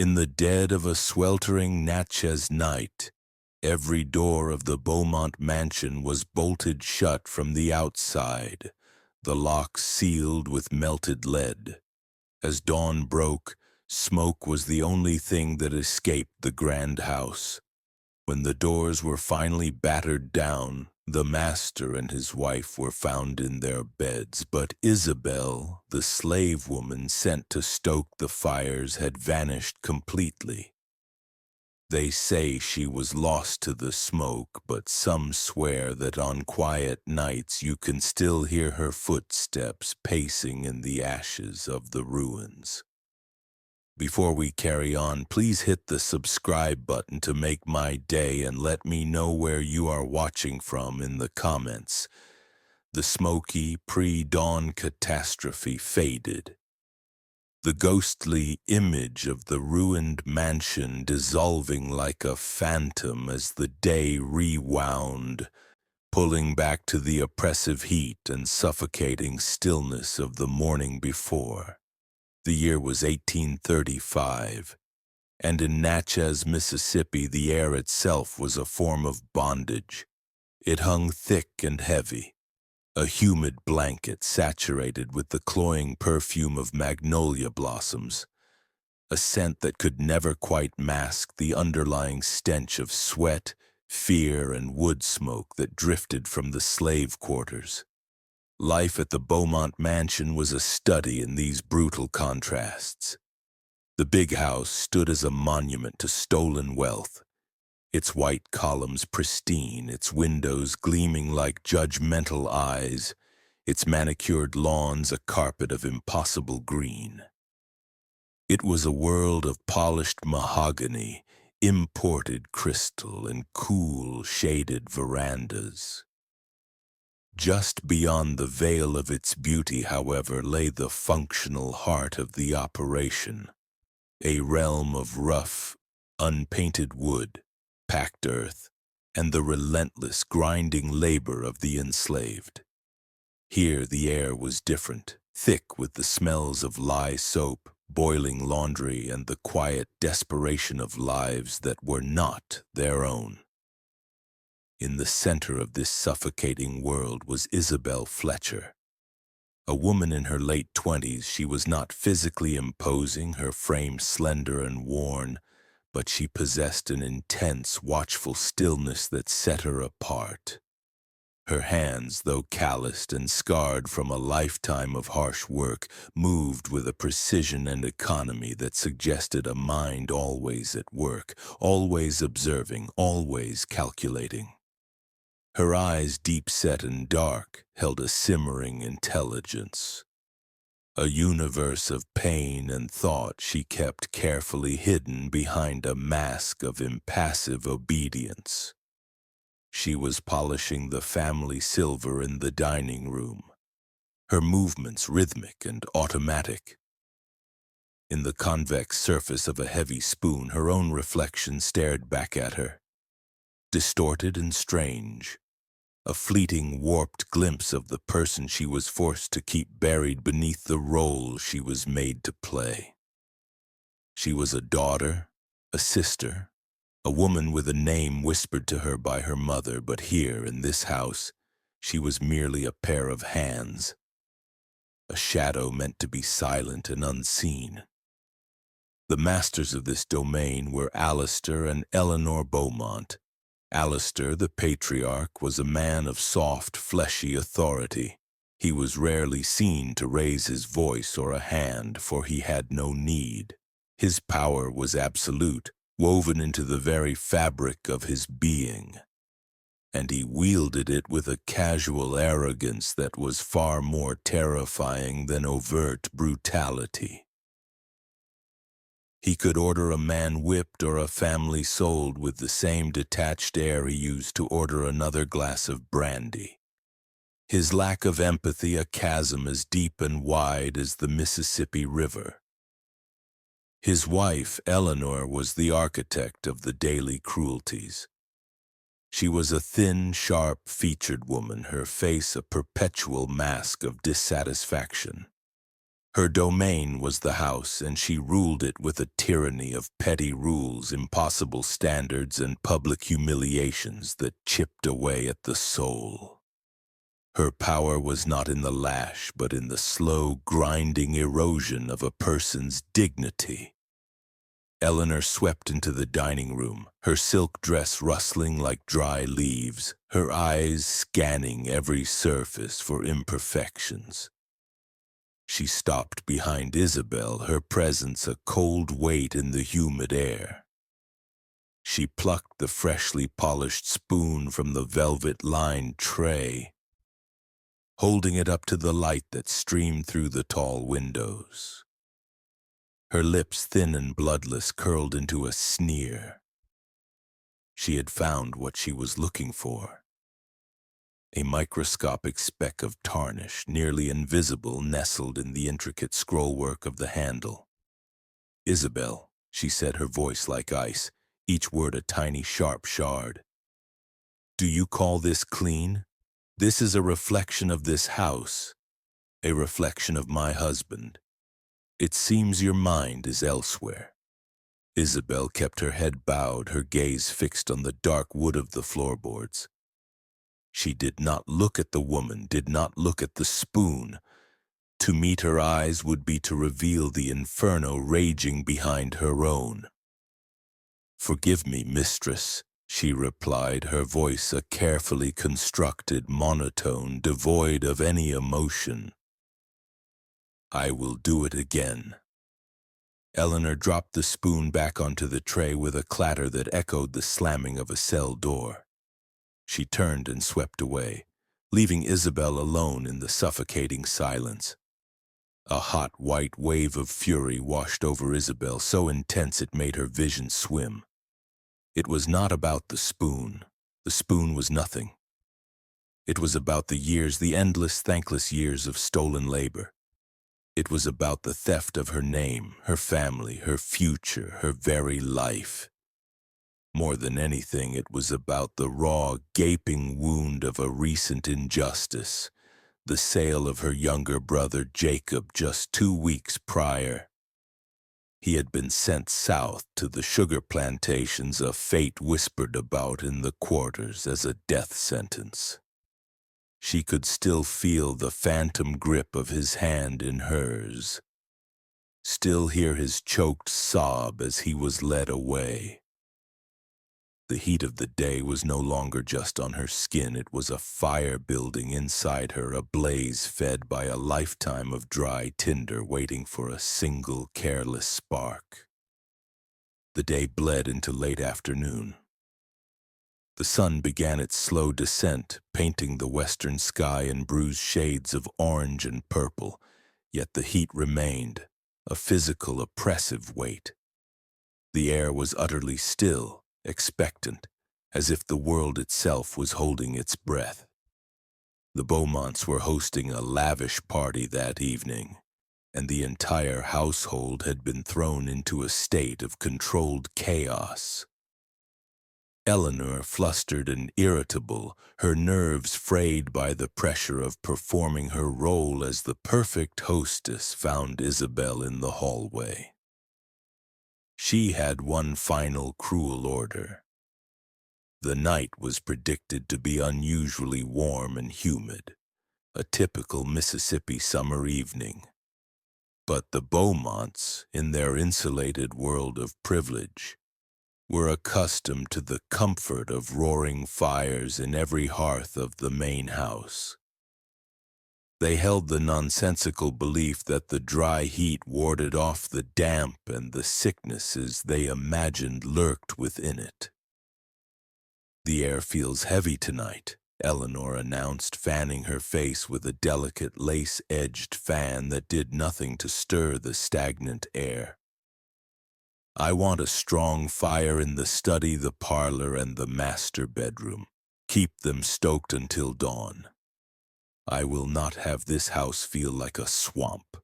In the dead of a sweltering Natchez night, every door of the Beaumont mansion was bolted shut from the outside, the locks sealed with melted lead. As dawn broke, smoke was the only thing that escaped the grand house. When the doors were finally battered down, the master and his wife were found in their beds, but Isabel, the slave woman sent to stoke the fires, had vanished completely. They say she was lost to the smoke, but some swear that on quiet nights you can still hear her footsteps pacing in the ashes of the ruins. Before we carry on, please hit the subscribe button to make my day and let me know where you are watching from in the comments. The smoky, pre-dawn catastrophe faded. The ghostly image of the ruined mansion dissolving like a phantom as the day rewound, pulling back to the oppressive heat and suffocating stillness of the morning before. The year was 1835, and in Natchez, Mississippi, the air itself was a form of bondage. It hung thick and heavy, a humid blanket saturated with the cloying perfume of magnolia blossoms, a scent that could never quite mask the underlying stench of sweat, fear, and wood smoke that drifted from the slave quarters. Life at the Beaumont mansion was a study in these brutal contrasts. The big house stood as a monument to stolen wealth, its white columns pristine, its windows gleaming like judgmental eyes, its manicured lawns a carpet of impossible green. It was a world of polished mahogany, imported crystal, and cool, shaded verandas. Just beyond the veil of its beauty, however, lay the functional heart of the operation, a realm of rough, unpainted wood, packed earth, and the relentless, grinding labor of the enslaved. Here the air was different, thick with the smells of lye soap, boiling laundry, and the quiet desperation of lives that were not their own. In the center of this suffocating world was Isabel Fletcher. A woman in her late 20s, she was not physically imposing, her frame slender and worn, but she possessed an intense, watchful stillness that set her apart. Her hands, though calloused and scarred from a lifetime of harsh work, moved with a precision and economy that suggested a mind always at work, always observing, always calculating. Her eyes, deep-set and dark, held a simmering intelligence. A universe of pain and thought she kept carefully hidden behind a mask of impassive obedience. She was polishing the family silver in the dining room, her movements rhythmic and automatic. In the convex surface of a heavy spoon, her own reflection stared back at her, distorted and strange. A fleeting, warped glimpse of the person she was forced to keep buried beneath the role she was made to play. She was a daughter, a sister, a woman with a name whispered to her by her mother, but here, in this house, she was merely a pair of hands, a shadow meant to be silent and unseen. The masters of this domain were Alistair and Eleanor Beaumont. Alistair, the patriarch, was a man of soft, fleshy authority. He was rarely seen to raise his voice or a hand, for he had no need. His power was absolute, woven into the very fabric of his being, and he wielded it with a casual arrogance that was far more terrifying than overt brutality. He could order a man whipped or a family sold with the same detached air he used to order another glass of brandy. His lack of empathy a chasm as deep and wide as the Mississippi River. His wife, Eleanor, was the architect of the daily cruelties. She was a thin, sharp-featured woman, her face a perpetual mask of dissatisfaction. Her domain was the house, and she ruled it with a tyranny of petty rules, impossible standards, and public humiliations that chipped away at the soul. Her power was not in the lash, but in the slow, grinding erosion of a person's dignity. Eleanor swept into the dining room, her silk dress rustling like dry leaves, her eyes scanning every surface for imperfections. She stopped behind Isabel, her presence a cold weight in the humid air. She plucked the freshly polished spoon from the velvet-lined tray, holding it up to the light that streamed through the tall windows. Her lips, thin and bloodless, curled into a sneer. She had found what she was looking for. A microscopic speck of tarnish, nearly invisible, nestled in the intricate scrollwork of the handle. "Isabel," she said, her voice like ice, each word a tiny sharp shard. "Do you call this clean? This is a reflection of this house, a reflection of my husband. It seems your mind is elsewhere." Isabel kept her head bowed, her gaze fixed on the dark wood of the floorboards. She did not look at the woman, did not look at the spoon. To meet her eyes would be to reveal the inferno raging behind her own. "Forgive me, mistress," she replied, her voice a carefully constructed monotone devoid of any emotion. "I will do it again." Eleanor dropped the spoon back onto the tray with a clatter that echoed the slamming of a cell door. She turned and swept away, leaving Isabel alone in the suffocating silence. A hot white wave of fury washed over Isabel, so intense it made her vision swim. It was not about the spoon. The spoon was nothing. It was about the years, the endless, thankless years of stolen labor. It was about the theft of her name, her family, her future, her very life. More than anything, it was about the raw, gaping wound of a recent injustice, the sale of her younger brother Jacob just 2 weeks prior. He had been sent south to the sugar plantations, a fate whispered about in the quarters as a death sentence. She could still feel the phantom grip of his hand in hers, still hear his choked sob as he was led away. The heat of the day was no longer just on her skin, it was a fire building inside her, a blaze fed by a lifetime of dry tinder waiting for a single careless spark. The day bled into late afternoon. The sun began its slow descent, painting the western sky in bruised shades of orange and purple, yet the heat remained, a physical, oppressive weight. The air was utterly still, expectant, as if the world itself was holding its breath. The Beaumonts were hosting a lavish party that evening, and the entire household had been thrown into a state of controlled chaos. Eleanor, flustered and irritable, her nerves frayed by the pressure of performing her role as the perfect hostess, found Isabel in the hallway. She had one final cruel order. The night was predicted to be unusually warm and humid, a typical Mississippi summer evening. But the Beaumonts, in their insulated world of privilege, were accustomed to the comfort of roaring fires in every hearth of the main house. They held the nonsensical belief that the dry heat warded off the damp and the sicknesses they imagined lurked within it. "The air feels heavy tonight," Eleanor announced, fanning her face with a delicate lace-edged fan that did nothing to stir the stagnant air. "I want a strong fire in the study, the parlor, and the master bedroom. Keep them stoked until dawn. I will not have this house feel like a swamp."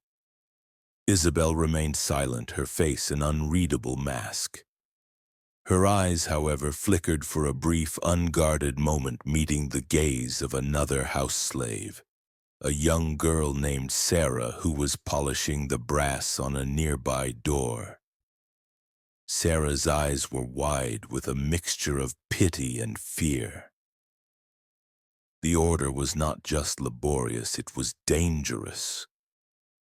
Isabel remained silent, her face an unreadable mask. Her eyes, however, flickered for a brief, unguarded moment, meeting the gaze of another house slave. a young girl named Sarah who was polishing the brass on a nearby door. Sarah's eyes were wide with a mixture of pity and fear. The order was not just laborious, it was dangerous.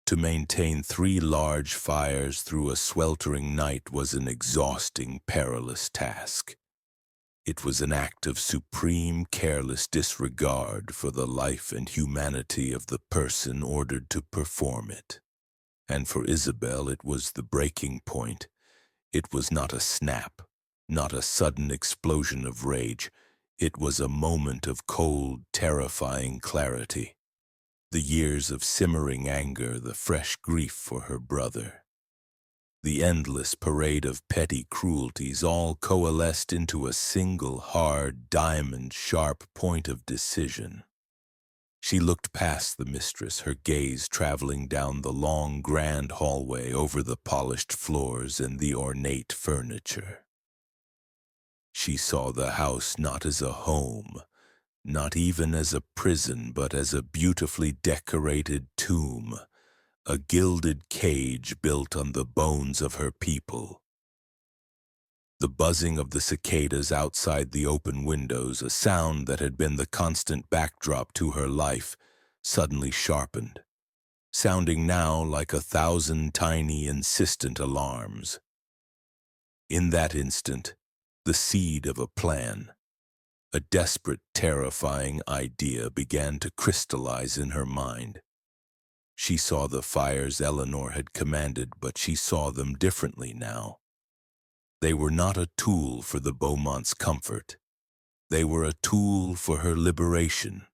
To maintain 3 large fires through a sweltering night was an exhausting, perilous task. It was an act of supreme, careless disregard for the life and humanity of the person ordered to perform it. And for Isabel, it was the breaking point. It was not a snap, not a sudden explosion of rage. It was a moment of cold, terrifying clarity. The years of simmering anger, the fresh grief for her brother. The endless parade of petty cruelties all coalesced into a single hard, diamond-sharp point of decision. She looked past the mistress, her gaze traveling down the long, grand hallway over the polished floors and the ornate furniture. She saw the house not as a home, not even as a prison, but as a beautifully decorated tomb, a gilded cage built on the bones of her people. The buzzing of the cicadas outside the open windows, a sound that had been the constant backdrop to her life, suddenly sharpened, sounding now like 1,000 tiny, insistent alarms. In that instant, the seed of a plan, a desperate, terrifying idea began to crystallize in her mind. She saw the fires Eleanor had commanded, but she saw them differently now. They were not a tool for the Beaumonts' comfort. They were a tool for her liberation.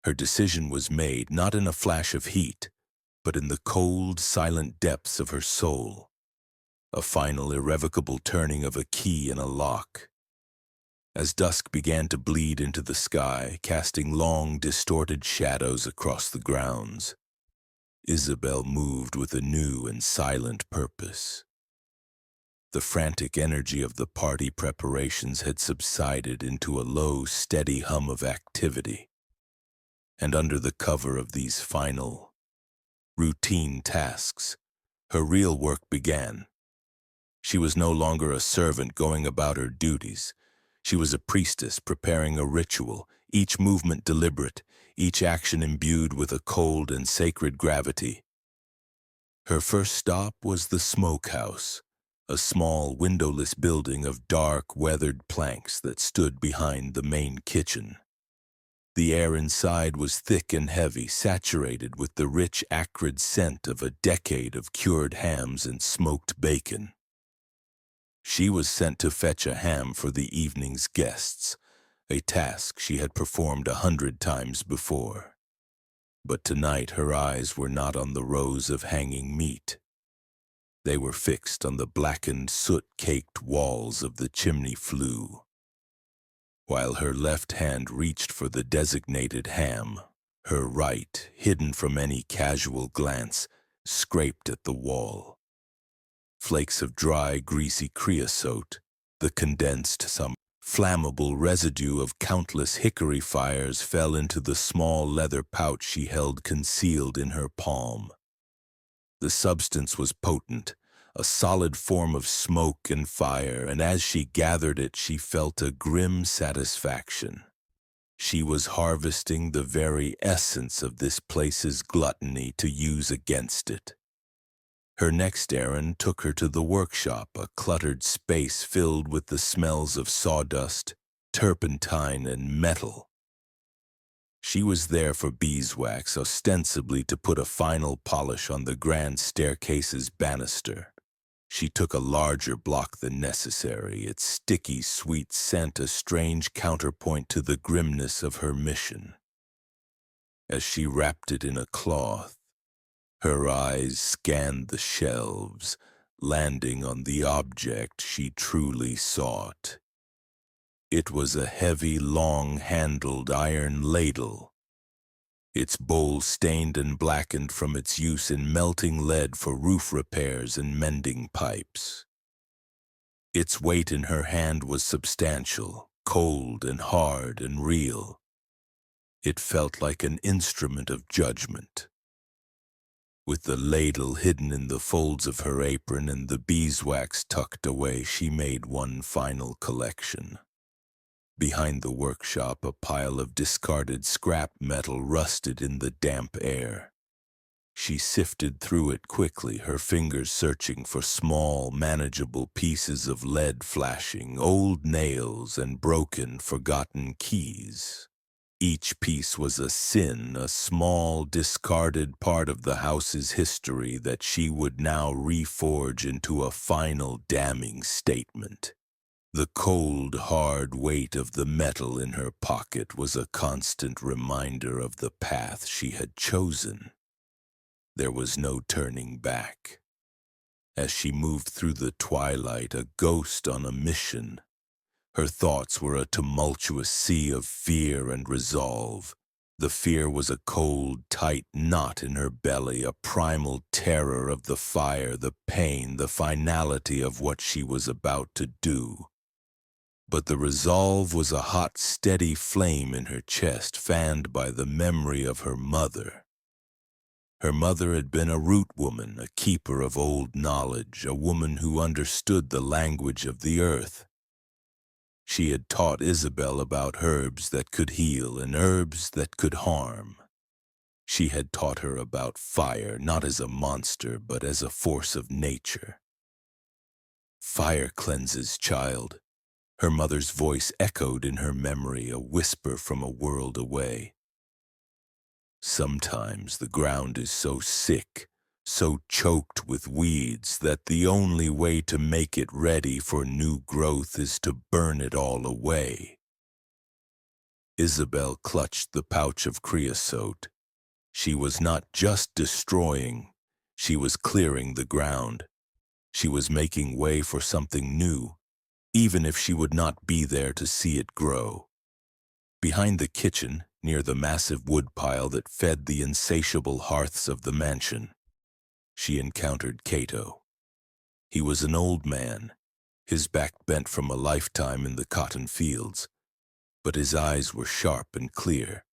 Her decision was made not in a flash of heat, but in the cold, silent depths of her soul. A final, irrevocable turning of a key in a lock. As dusk began to bleed into the sky, casting long, distorted shadows across the grounds, Isabel moved with a new and silent purpose. The frantic energy of the party preparations had subsided into a low, steady hum of activity. And under the cover of these final, routine tasks, her real work began. She was no longer a servant going about her duties. She was a priestess preparing a ritual, each movement deliberate, each action imbued with a cold and sacred gravity. Her first stop was the smokehouse, a small, windowless building of dark, weathered planks that stood behind the main kitchen. The air inside was thick and heavy, saturated with the rich, acrid scent of a decade of cured hams and smoked bacon. She was sent to fetch a ham for the evening's guests, a task she had performed 100 times before. But tonight her eyes were not on the rows of hanging meat. They were fixed on the blackened, soot-caked walls of the chimney flue. While her left hand reached for the designated ham, her right, hidden from any casual glance, scraped at the wall. Flakes of dry, greasy creosote, the condensed, some flammable residue of countless hickory fires fell into the small leather pouch she held concealed in her palm. The substance was potent, a solid form of smoke and fire, and as she gathered it, she felt a grim satisfaction. She was harvesting the very essence of this place's gluttony to use against it. Her next errand took her to the workshop, a cluttered space filled with the smells of sawdust, turpentine, and metal. She was there for beeswax, ostensibly to put a final polish on the grand staircase's banister. She took a larger block than necessary, its sticky, sweet scent a strange counterpoint to the grimness of her mission. As she wrapped it in a cloth, her eyes scanned the shelves, landing on the object she truly sought. It was a heavy, long-handled iron ladle, its bowl stained and blackened from its use in melting lead for roof repairs and mending pipes. Its weight in her hand was substantial, cold and hard and real. It felt like an instrument of judgment. With the ladle hidden in the folds of her apron and the beeswax tucked away, she made one final collection. Behind the workshop, a pile of discarded scrap metal rusted in the damp air. She sifted through it quickly, her fingers searching for small, manageable pieces of lead flashing, old nails, and broken, forgotten keys. Each piece was a sin, a small, discarded part of the house's history that she would now reforge into a final damning statement. The cold, hard weight of the metal in her pocket was a constant reminder of the path she had chosen. There was no turning back. As she moved through the twilight, a ghost on a mission, her thoughts were a tumultuous sea of fear and resolve. The fear was a cold, tight knot in her belly, a primal terror of the fire, the pain, the finality of what she was about to do. But the resolve was a hot, steady flame in her chest, fanned by the memory of her mother. Her mother had been a root woman, a keeper of old knowledge, a woman who understood the language of the earth. She had taught Isabel about herbs that could heal and herbs that could harm. She had taught her about fire, not as a monster, but as a force of nature. Fire cleanses, child. Her mother's voice echoed in her memory, a whisper from a world away. Sometimes the ground is so sick, so choked with weeds, that the only way to make it ready for new growth is to burn it all away. Isabel clutched the pouch of creosote. She was not just destroying, she was clearing the ground. She was making way for something new, even if she would not be there to see it grow. Behind the kitchen, near the massive woodpile that fed the insatiable hearths of the mansion, she encountered Cato. He was an old man, his back bent from a lifetime in the cotton fields, but his eyes were sharp and clear.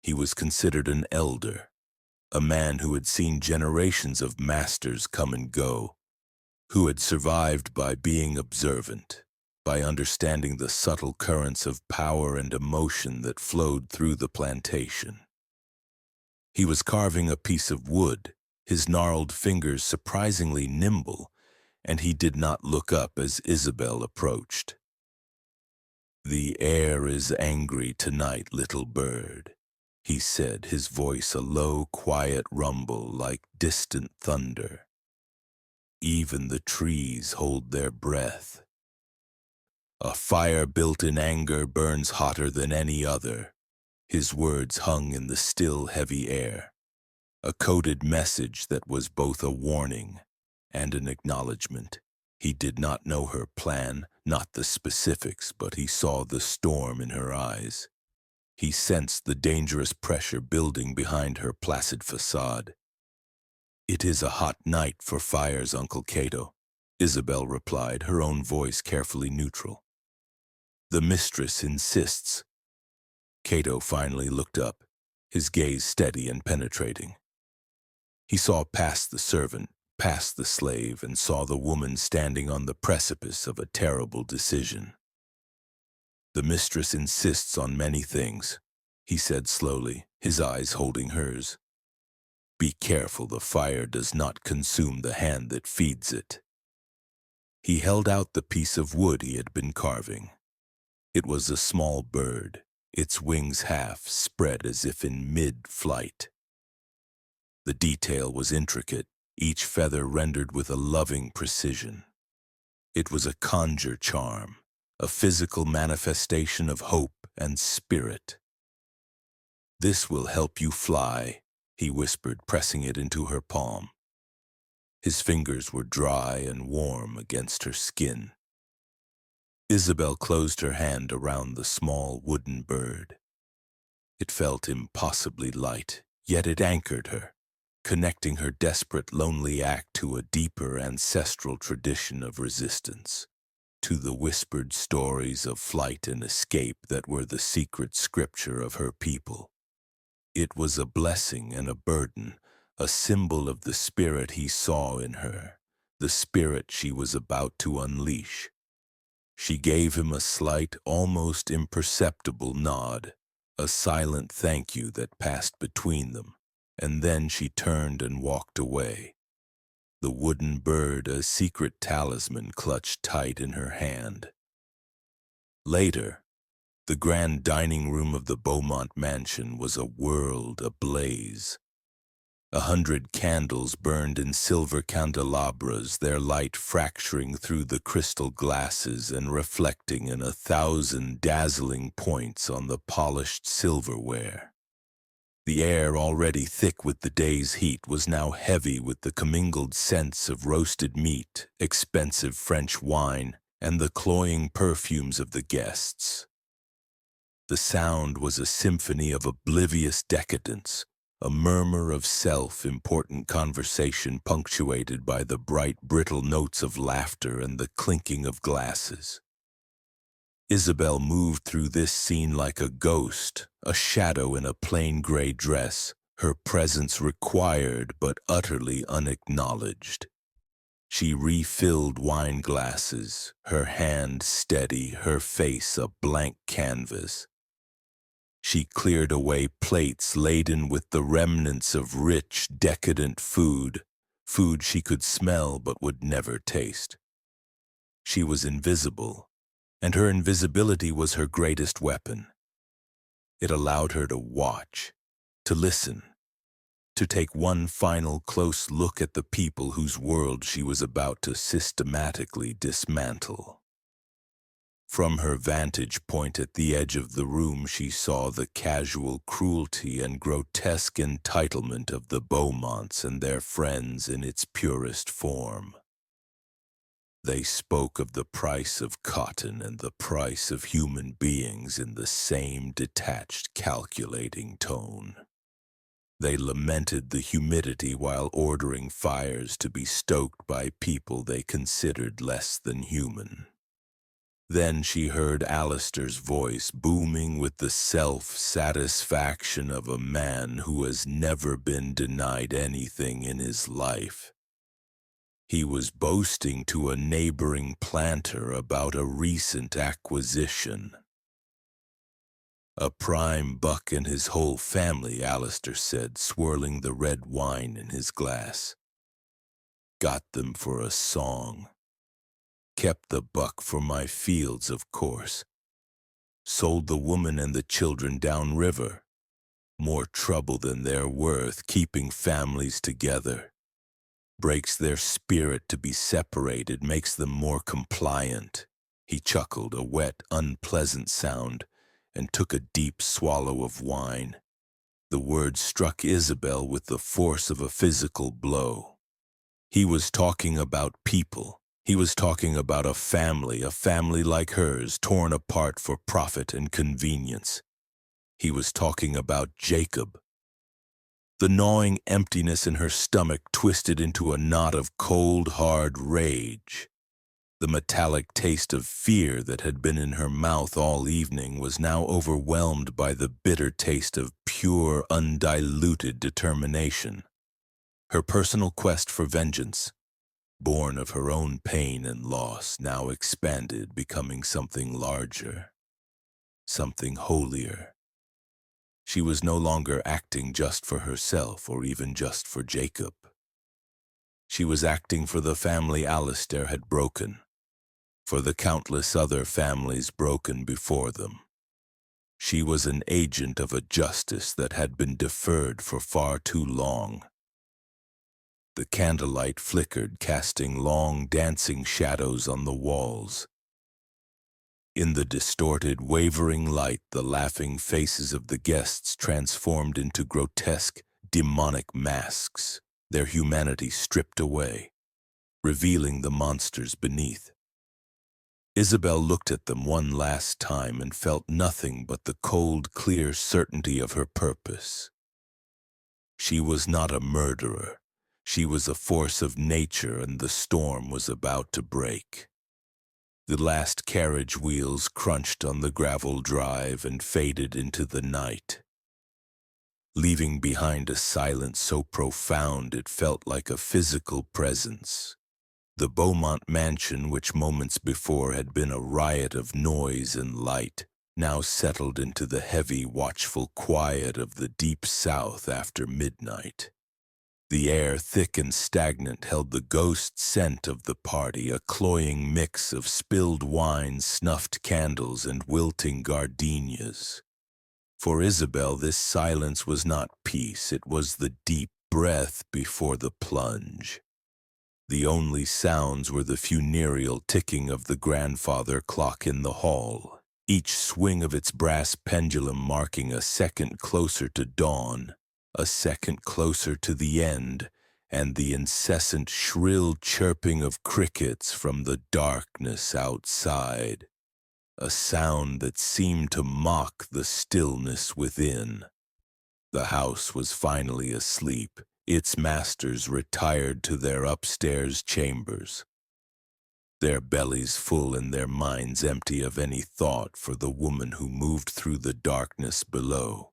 He was considered an elder, a man who had seen generations of masters come and go, who had survived by being observant, by understanding the subtle currents of power and emotion that flowed through the plantation. He was carving a piece of wood, his gnarled fingers surprisingly nimble, and he did not look up as Isabel approached. "The air is angry tonight, little bird," he said, his voice a low, quiet rumble like distant thunder. "Even the trees hold their breath. A fire built in anger burns hotter than any other." His words hung in the still, heavy air, a coded message that was both a warning and an acknowledgement. He did not know her plan, not the specifics, but he saw the storm in her eyes. He sensed the dangerous pressure building behind her placid facade. "It is a hot night for fires, Uncle Cato," Isabel replied, her own voice carefully neutral. "The mistress insists." Cato finally looked up, his gaze steady and penetrating. He saw past the servant, past the slave, and saw the woman standing on the precipice of a terrible decision. "The mistress insists on many things," he said slowly, his eyes holding hers. "Be careful the fire does not consume the hand that feeds it." He held out the piece of wood he had been carving. It was a small bird, its wings half spread as if in mid-flight. The detail was intricate, each feather rendered with a loving precision. It was a conjure charm, a physical manifestation of hope and spirit. "This will help you fly," he whispered, pressing it into her palm. His fingers were dry and warm against her skin. Isabel closed her hand around the small wooden bird. It felt impossibly light, yet it anchored her, connecting her desperate, lonely act to a deeper ancestral tradition of resistance. to the whispered stories of flight and escape that were the secret scripture of her people. It was a blessing and a burden, a symbol of the spirit he saw in her, the spirit she was about to unleash. She gave him a slight, almost imperceptible nod, a silent thank you that passed between them, and then she turned and walked away, the wooden bird a secret talisman clutched tight in her hand. Later, the grand dining room of the Beaumont mansion was a world ablaze. 100 candles burned in silver candelabras, their light fracturing through the crystal glasses and reflecting in 1,000 dazzling points on the polished silverware. The air, already thick with the day's heat, was now heavy with the commingled scents of roasted meat, expensive French wine, and the cloying perfumes of the guests. The sound was a symphony of oblivious decadence, a murmur of self-important conversation punctuated by the bright, brittle notes of laughter and the clinking of glasses. Isabel moved through this scene like a ghost, a shadow in a plain gray dress, her presence required but utterly unacknowledged. She refilled wine glasses, her hand steady, her face a blank canvas. She cleared away plates laden with the remnants of rich, decadent food she could smell but would never taste. She was invisible, and her invisibility was her greatest weapon. It allowed her to watch, to listen, to take one final close look at the people whose world she was about to systematically dismantle. From her vantage point at the edge of the room, she saw the casual cruelty and grotesque entitlement of the Beaumonts and their friends in its purest form. They spoke of the price of cotton and the price of human beings in the same detached, calculating tone. They lamented the humidity while ordering fires to be stoked by people they considered less than human. Then she heard Alistair's voice booming with the self-satisfaction of a man who has never been denied anything in his life. He was boasting to a neighboring planter about a recent acquisition. "A prime buck and his whole family," Alistair said, swirling the red wine in his glass. "Got them for a song. Kept the buck for my fields, of course. Sold the woman and the children downriver. More trouble than they're worth, keeping families together. Breaks their spirit to be separated, makes them more compliant." He chuckled, a wet, unpleasant sound, and took a deep swallow of wine. The words struck Isabel with the force of a physical blow. He was talking about people. He was talking about a family like hers, torn apart for profit and convenience. He was talking about Jacob. The gnawing emptiness in her stomach twisted into a knot of cold, hard rage. The metallic taste of fear that had been in her mouth all evening was now overwhelmed by the bitter taste of pure, undiluted determination. Her personal quest for vengeance, born of her own pain and loss, now expanded, becoming something larger, something holier. She was no longer acting just for herself or even just for Jacob. She was acting for the family Alistair had broken, for the countless other families broken before them. She was an agent of a justice that had been deferred for far too long. The candlelight flickered, casting long, dancing shadows on the walls. In the distorted, wavering light, the laughing faces of the guests transformed into grotesque, demonic masks, their humanity stripped away, revealing the monsters beneath. Isabel looked at them one last time and felt nothing but the cold, clear certainty of her purpose. She was not a murderer. She was a force of nature, and the storm was about to break. The last carriage wheels crunched on the gravel drive and faded into the night, leaving behind a silence so profound it felt like a physical presence. The Beaumont mansion, which moments before had been a riot of noise and light, now settled into the heavy, watchful quiet of the deep South after midnight. The air, thick and stagnant, held the ghost scent of the party, a cloying mix of spilled wine, snuffed candles, and wilting gardenias. For Isabel, this silence was not peace, it was the deep breath before the plunge. The only sounds were the funereal ticking of the grandfather clock in the hall, each swing of its brass pendulum marking a second closer to dawn, a second closer to the end, and the incessant shrill chirping of crickets from the darkness outside, a sound that seemed to mock the stillness within. The house was finally asleep, its masters retired to their upstairs chambers, their bellies full and their minds empty of any thought for the woman who moved through the darkness below.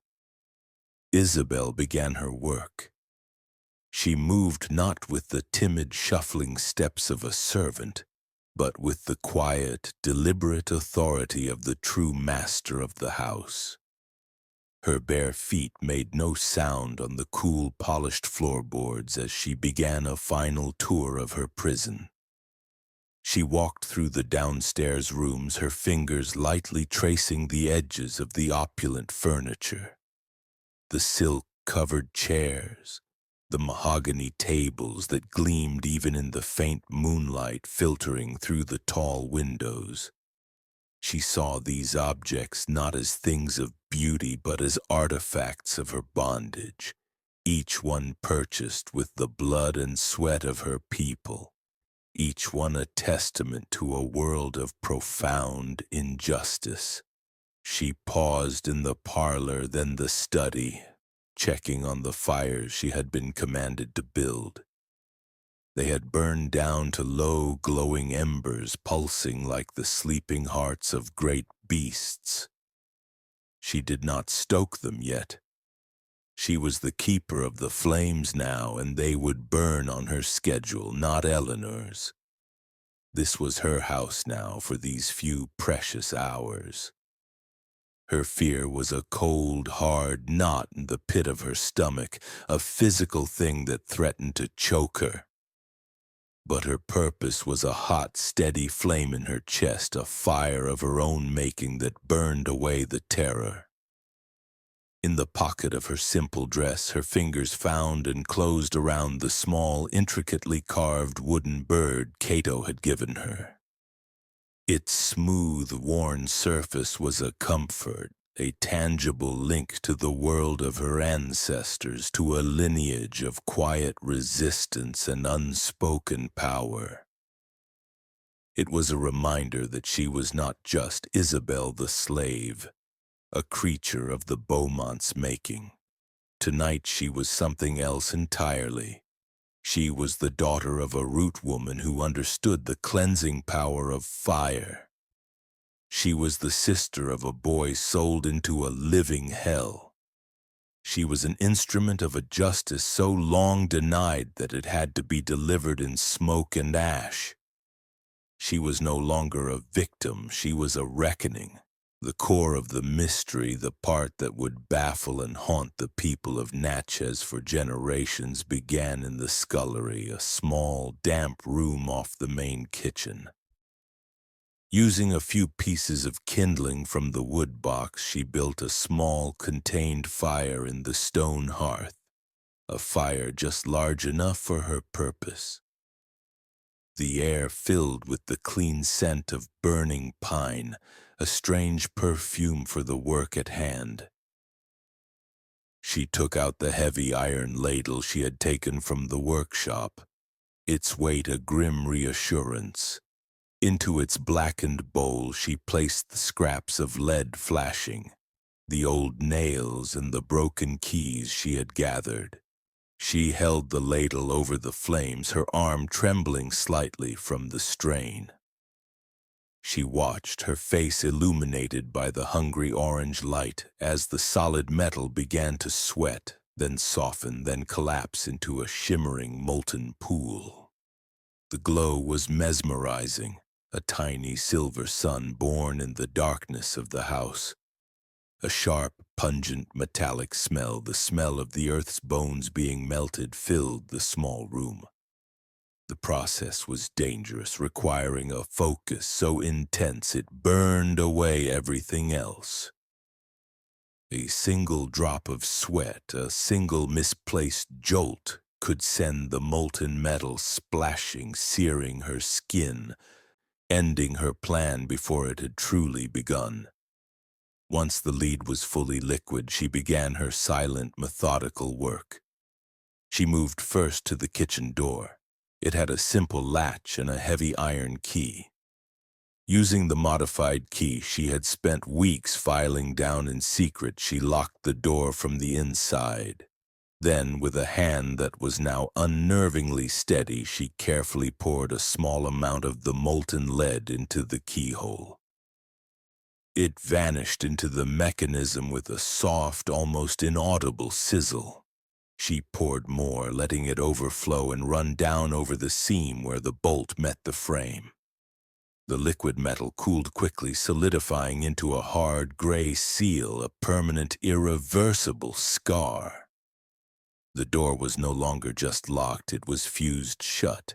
Isabel began her work. She moved not with the timid, shuffling steps of a servant, but with the quiet, deliberate authority of the true master of the house. Her bare feet made no sound on the cool, polished floorboards as she began a final tour of her prison. She walked through the downstairs rooms, her fingers lightly tracing the edges of the opulent furniture. The silk-covered chairs, the mahogany tables that gleamed even in the faint moonlight filtering through the tall windows. She saw these objects not as things of beauty but as artifacts of her bondage, each one purchased with the blood and sweat of her people, each one a testament to a world of profound injustice. She paused in the parlor, then the study, checking on the fires she had been commanded to build. They had burned down to low, glowing embers, pulsing like the sleeping hearts of great beasts. She did not stoke them yet. She was the keeper of the flames now, and they would burn on her schedule, not Eleanor's. This was her house now for these few precious hours. Her fear was a cold, hard knot in the pit of her stomach, a physical thing that threatened to choke her. But her purpose was a hot, steady flame in her chest, a fire of her own making that burned away the terror. In the pocket of her simple dress, her fingers found and closed around the small, intricately carved wooden bird Cato had given her. Its smooth, worn surface was a comfort, a tangible link to the world of her ancestors, to a lineage of quiet resistance and unspoken power. It was a reminder that she was not just Isabel the slave, a creature of the Beaumont's making. Tonight she was something else entirely. She was the daughter of a root woman who understood the cleansing power of fire. She was the sister of a boy sold into a living hell. She was an instrument of a justice so long denied that it had to be delivered in smoke and ash. She was no longer a victim, she was a reckoning. The core of the mystery, the part that would baffle and haunt the people of Natchez for generations, began in the scullery, a small, damp room off the main kitchen. Using a few pieces of kindling from the wood box, she built a small, contained fire in the stone hearth, a fire just large enough for her purpose. The air filled with the clean scent of burning pine, a strange perfume for the work at hand. She took out the heavy iron ladle she had taken from the workshop, its weight a grim reassurance. Into its blackened bowl she placed the scraps of lead flashing, the old nails and the broken keys she had gathered. She held the ladle over the flames, her arm trembling slightly from the strain. She watched, her face illuminated by the hungry orange light, as the solid metal began to sweat, then soften, then collapse into a shimmering, molten pool. The glow was mesmerizing, a tiny silver sun born in the darkness of the house. A sharp, pungent, metallic smell, the smell of the earth's bones being melted, filled the small room. The process was dangerous, requiring a focus so intense it burned away everything else. A single drop of sweat, a single misplaced jolt, could send the molten metal splashing, searing her skin, ending her plan before it had truly begun. Once the lead was fully liquid, she began her silent, methodical work. She moved first to the kitchen door. It had a simple latch and a heavy iron key. Using the modified key she had spent weeks filing down in secret, she locked the door from the inside. Then, with a hand that was now unnervingly steady, she carefully poured a small amount of the molten lead into the keyhole. It vanished into the mechanism with a soft, almost inaudible sizzle. She poured more, letting it overflow and run down over the seam where the bolt met the frame. The liquid metal cooled quickly, solidifying into a hard gray seal, a permanent, irreversible scar. The door was no longer just locked, it was fused shut.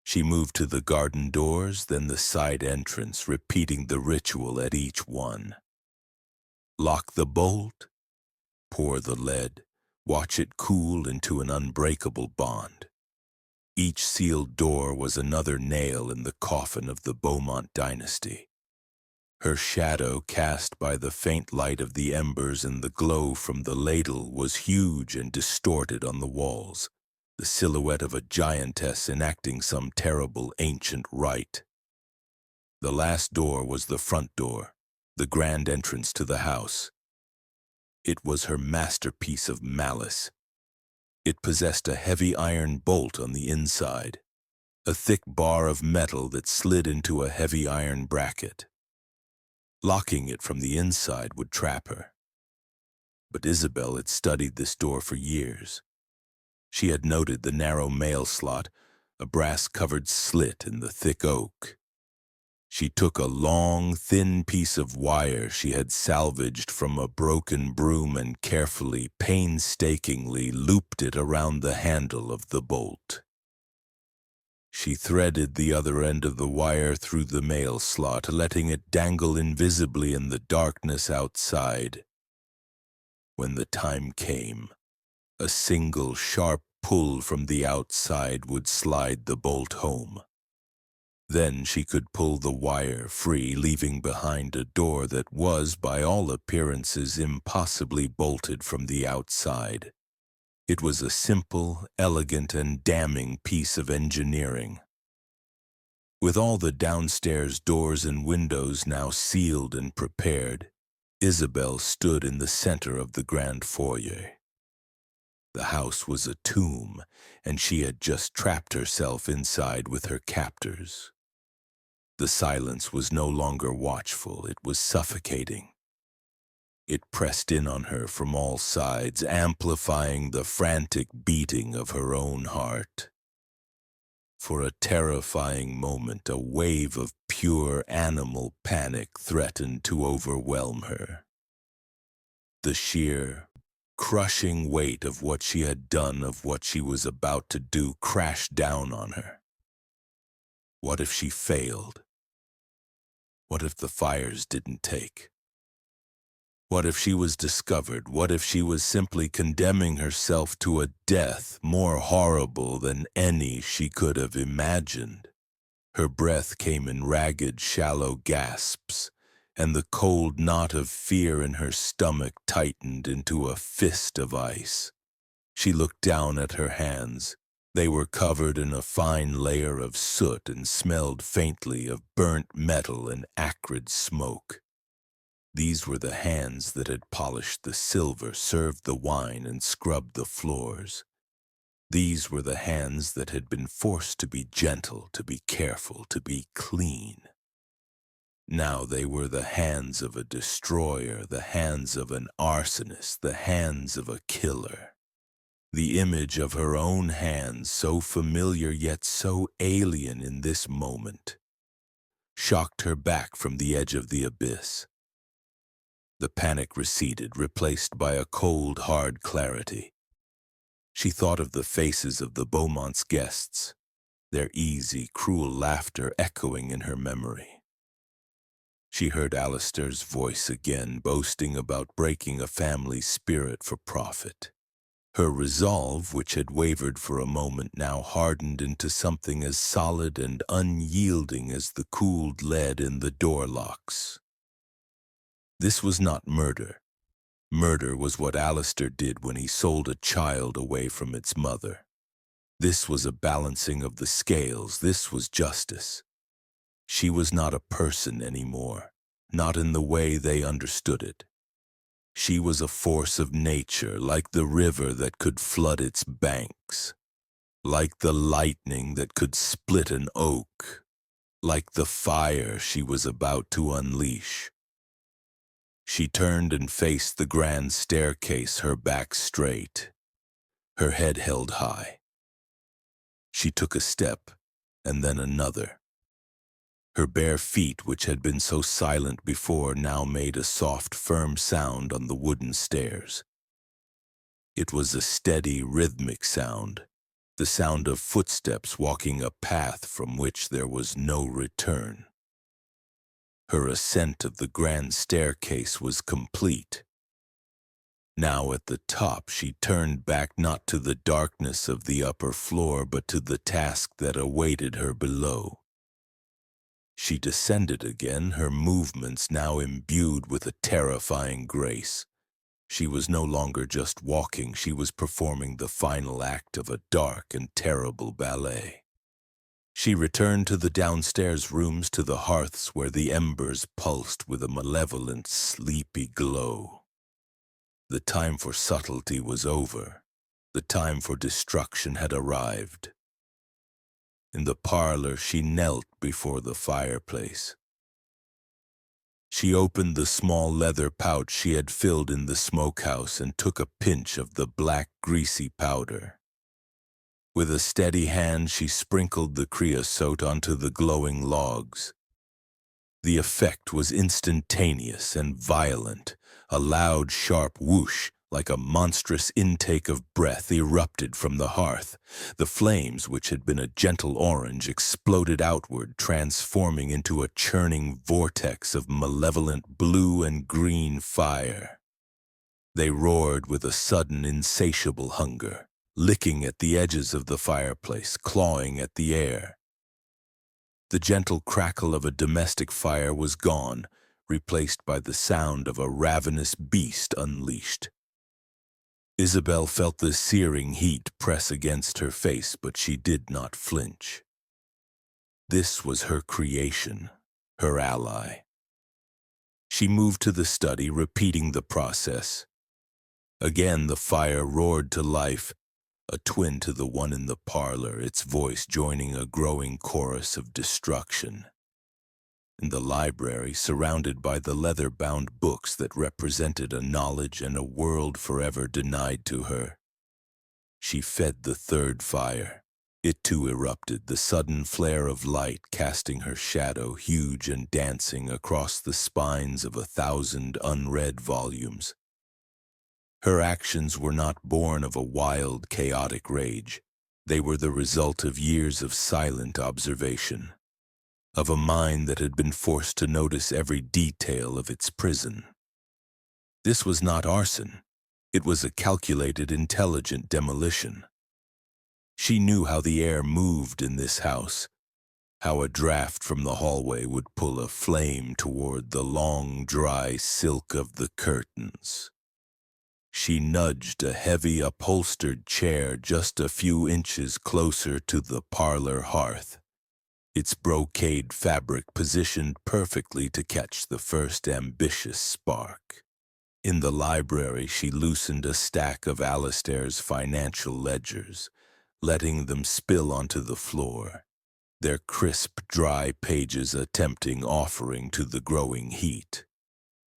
She moved to the garden doors, then the side entrance, repeating the ritual at each one. Lock the bolt, pour the lead, watch it cool into an unbreakable bond. Each sealed door was another nail in the coffin of the Beaumont dynasty. Her shadow, cast by the faint light of the embers and the glow from the ladle, was huge and distorted on the walls, the silhouette of a giantess enacting some terrible ancient rite. The last door was the front door, the grand entrance to the house. It was her masterpiece of malice. It possessed a heavy iron bolt on the inside, a thick bar of metal that slid into a heavy iron bracket. Locking it from the inside would trap her. But Isabel had studied this door for years. She had noted the narrow mail slot, a brass-covered slit in the thick oak. She took a long, thin piece of wire she had salvaged from a broken broom and carefully, painstakingly looped it around the handle of the bolt. She threaded the other end of the wire through the mail slot, letting it dangle invisibly in the darkness outside. When the time came, a single sharp pull from the outside would slide the bolt home. Then she could pull the wire free, leaving behind a door that was, by all appearances, impossibly bolted from the outside. It was a simple, elegant, and damning piece of engineering. With all the downstairs doors and windows now sealed and prepared, Isabel stood in the center of the grand foyer. The house was a tomb, and she had just trapped herself inside with her captors. The silence was no longer watchful, it was suffocating. It pressed in on her from all sides, amplifying the frantic beating of her own heart. For a terrifying moment, a wave of pure animal panic threatened to overwhelm her. The sheer, crushing weight of what she had done, of what she was about to do, crashed down on her. What if she failed? What if the fires didn't take? What if she was discovered? What if she was simply condemning herself to a death more horrible than any she could have imagined? Her breath came in ragged, shallow gasps, and the cold knot of fear in her stomach tightened into a fist of ice. She looked down at her hands. They were covered in a fine layer of soot and smelled faintly of burnt metal and acrid smoke. These were the hands that had polished the silver, served the wine, and scrubbed the floors. These were the hands that had been forced to be gentle, to be careful, to be clean. Now they were the hands of a destroyer, the hands of an arsonist, the hands of a killer. The image of her own hands, so familiar yet so alien in this moment, shocked her back from the edge of the abyss. The panic receded, replaced by a cold, hard clarity. She thought of the faces of the Beaumont's guests, their easy, cruel laughter echoing in her memory. She heard Alistair's voice again, boasting about breaking a family's spirit for profit. Her resolve, which had wavered for a moment, now hardened into something as solid and unyielding as the cooled lead in the door locks. This was not murder. Murder was what Alistair did when he sold a child away from its mother. This was a balancing of the scales. This was justice. She was not a person anymore, not in the way they understood it. She was a force of nature, like the river that could flood its banks, like the lightning that could split an oak, like the fire she was about to unleash. She turned and faced the grand staircase, her back straight, her head held high. She took a step, and then another. Her bare feet, which had been so silent before, now made a soft, firm sound on the wooden stairs. It was a steady, rhythmic sound, the sound of footsteps walking a path from which there was no return. Her ascent of the grand staircase was complete. Now at the top she turned back not to the darkness of the upper floor, but to the task that awaited her below. She descended again, her movements now imbued with a terrifying grace. She was no longer just walking, she was performing the final act of a dark and terrible ballet. She returned to the downstairs rooms, to the hearths where the embers pulsed with a malevolent, sleepy glow. The time for subtlety was over. The time for destruction had arrived. In the parlor, she knelt before the fireplace. She opened the small leather pouch she had filled in the smokehouse and took a pinch of the black, greasy powder. With a steady hand, she sprinkled the creosote onto the glowing logs. The effect was instantaneous and violent. A loud, sharp whoosh, like a monstrous intake of breath, erupted from the hearth. The flames, which had been a gentle orange, exploded outward, transforming into a churning vortex of malevolent blue and green fire. They roared with a sudden, insatiable hunger, licking at the edges of the fireplace, clawing at the air. The gentle crackle of a domestic fire was gone, replaced by the sound of a ravenous beast unleashed. Isabel felt the searing heat press against her face, but she did not flinch. This was her creation, her ally. She moved to the study, repeating the process. Again the fire roared to life, a twin to the one in the parlor, its voice joining a growing chorus of destruction. In the library, surrounded by the leather-bound books that represented a knowledge and a world forever denied to her, she fed the third fire. It too erupted, the sudden flare of light casting her shadow, huge and dancing, across the spines of 1,000 unread volumes. Her actions were not born of a wild, chaotic rage. They were the result of years of silent observation, of a mind that had been forced to notice every detail of its prison. This was not arson. It was a calculated, intelligent demolition. She knew how the air moved in this house, how a draft from the hallway would pull a flame toward the long, dry silk of the curtains. She nudged a heavy, upholstered chair just a few inches closer to the parlor hearth, its brocade fabric positioned perfectly to catch the first ambitious spark. In the library, she loosened a stack of Alistair's financial ledgers, letting them spill onto the floor. their crisp, dry pages a tempting offering to the growing heat.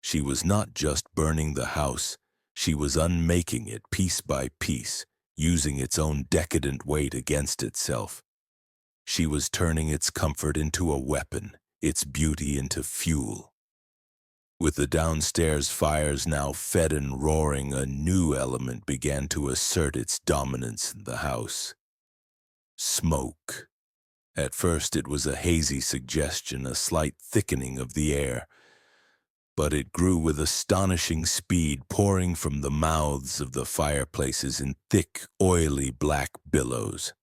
She was not just burning the house, she was unmaking it piece by piece, using its own decadent weight against itself. She was turning its comfort into a weapon, its beauty into fuel. With the downstairs fires now fed and roaring, a new element began to assert its dominance in the house. Smoke. At first it was a hazy suggestion, a slight thickening of the air, but it grew with astonishing speed, pouring from the mouths of the fireplaces in thick, oily black billows.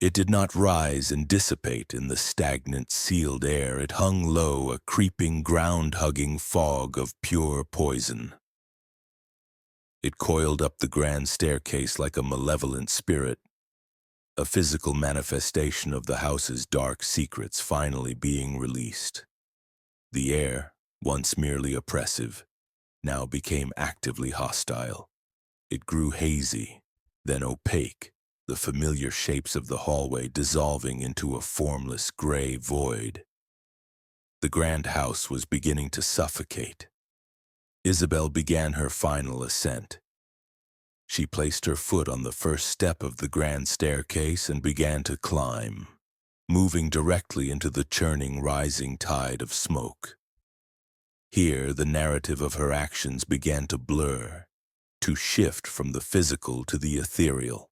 It did not rise and dissipate in the stagnant, sealed air. It hung low, a creeping, ground-hugging fog of pure poison. It coiled up the grand staircase like a malevolent spirit, a physical manifestation of the house's dark secrets finally being released. The air, once merely oppressive, now became actively hostile. It grew hazy, then opaque, the familiar shapes of the hallway dissolving into a formless gray void. The grand house was beginning to suffocate. Isabel began her final ascent. She placed her foot on the first step of the grand staircase and began to climb, moving directly into the churning, rising tide of smoke. Here, the narrative of her actions began to blur, to shift from the physical to the ethereal.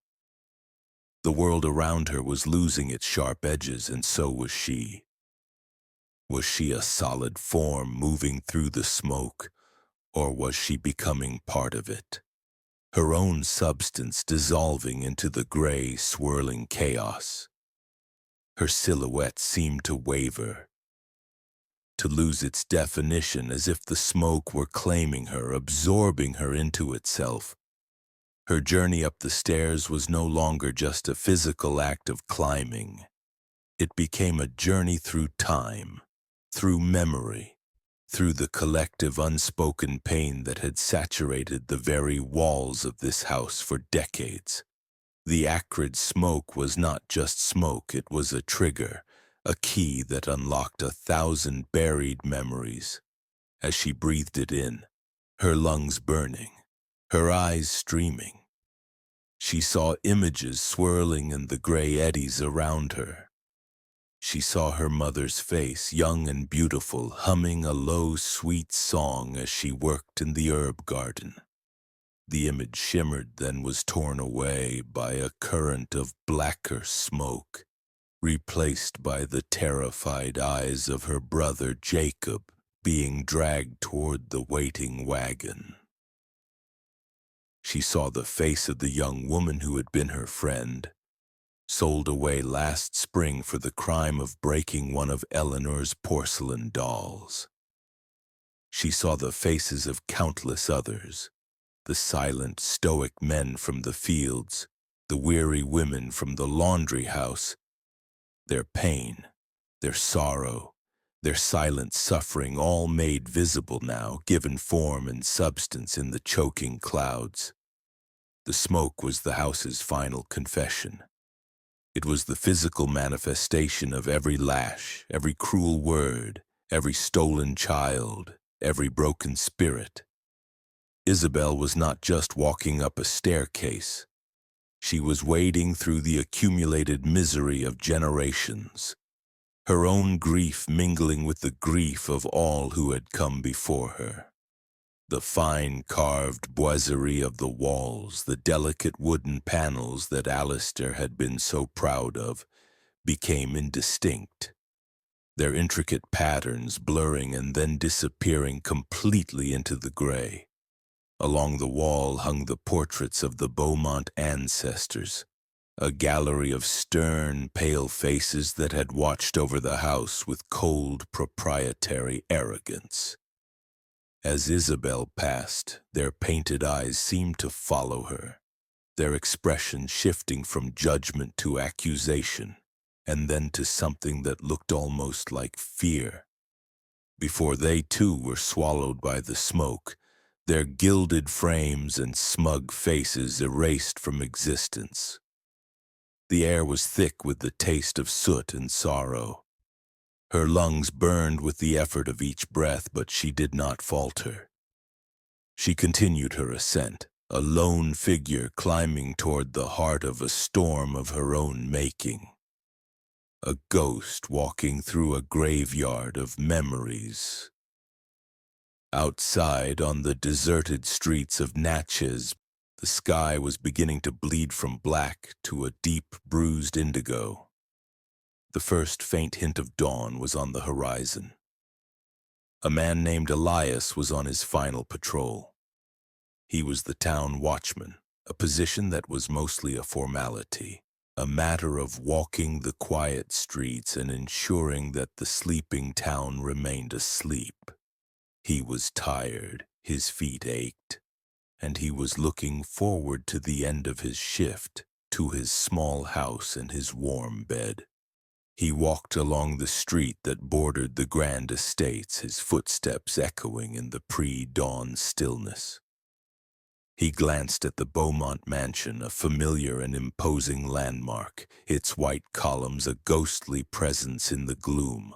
The world around her was losing its sharp edges, and so was she. Was she a solid form moving through the smoke, or was she becoming part of it? Her own substance dissolving into the gray, swirling chaos. Her silhouette seemed to waver, to lose its definition, as if the smoke were claiming her, absorbing her into itself. Her journey up the stairs was no longer just a physical act of climbing. It became a journey through time, through memory, through the collective unspoken pain that had saturated the very walls of this house for decades. The acrid smoke was not just smoke, it was a trigger, a key that unlocked 1,000 buried memories. As she breathed it in, her lungs burning, her eyes streaming, she saw images swirling in the gray eddies around her. She saw her mother's face, young and beautiful, humming a low, sweet song as she worked in the herb garden. The image shimmered, then was torn away by a current of blacker smoke, replaced by the terrified eyes of her brother Jacob being dragged toward the waiting wagon. She saw the face of the young woman who had been her friend, sold away last spring for the crime of breaking one of Eleanor's porcelain dolls. She saw the faces of countless others, the silent, stoic men from the fields, the weary women from the laundry house. Their pain, their sorrow, their silent suffering all made visible now, given form and substance in the choking clouds. The smoke was the house's final confession. It was the physical manifestation of every lash, every cruel word, every stolen child, every broken spirit. Isabel was not just walking up a staircase. She was wading through the accumulated misery of generations, her own grief mingling with the grief of all who had come before her. The fine carved boiserie of the walls, the delicate wooden panels that Alistair had been so proud of, became indistinct, their intricate patterns blurring and then disappearing completely into the gray. Along the wall hung the portraits of the Beaumont ancestors, a gallery of stern, pale faces that had watched over the house with cold, proprietary arrogance. As Isabel passed, their painted eyes seemed to follow her, their expression shifting from judgment to accusation, and then to something that looked almost like fear. Before they too were swallowed by the smoke, their gilded frames and smug faces erased from existence. The air was thick with the taste of soot and sorrow. Her lungs burned with the effort of each breath, but she did not falter. She continued her ascent, a lone figure climbing toward the heart of a storm of her own making. A ghost walking through a graveyard of memories. Outside, on the deserted streets of Natchez, the sky was beginning to bleed from black to a deep, bruised indigo. The first faint hint of dawn was on the horizon. A man named Elias was on his final patrol. He was the town watchman, a position that was mostly a formality, a matter of walking the quiet streets and ensuring that the sleeping town remained asleep. He was tired, his feet ached, and he was looking forward to the end of his shift, to his small house and his warm bed. He walked along the street that bordered the grand estates, his footsteps echoing in the pre-dawn stillness. He glanced at the Beaumont mansion, a familiar and imposing landmark, its white columns a ghostly presence in the gloom.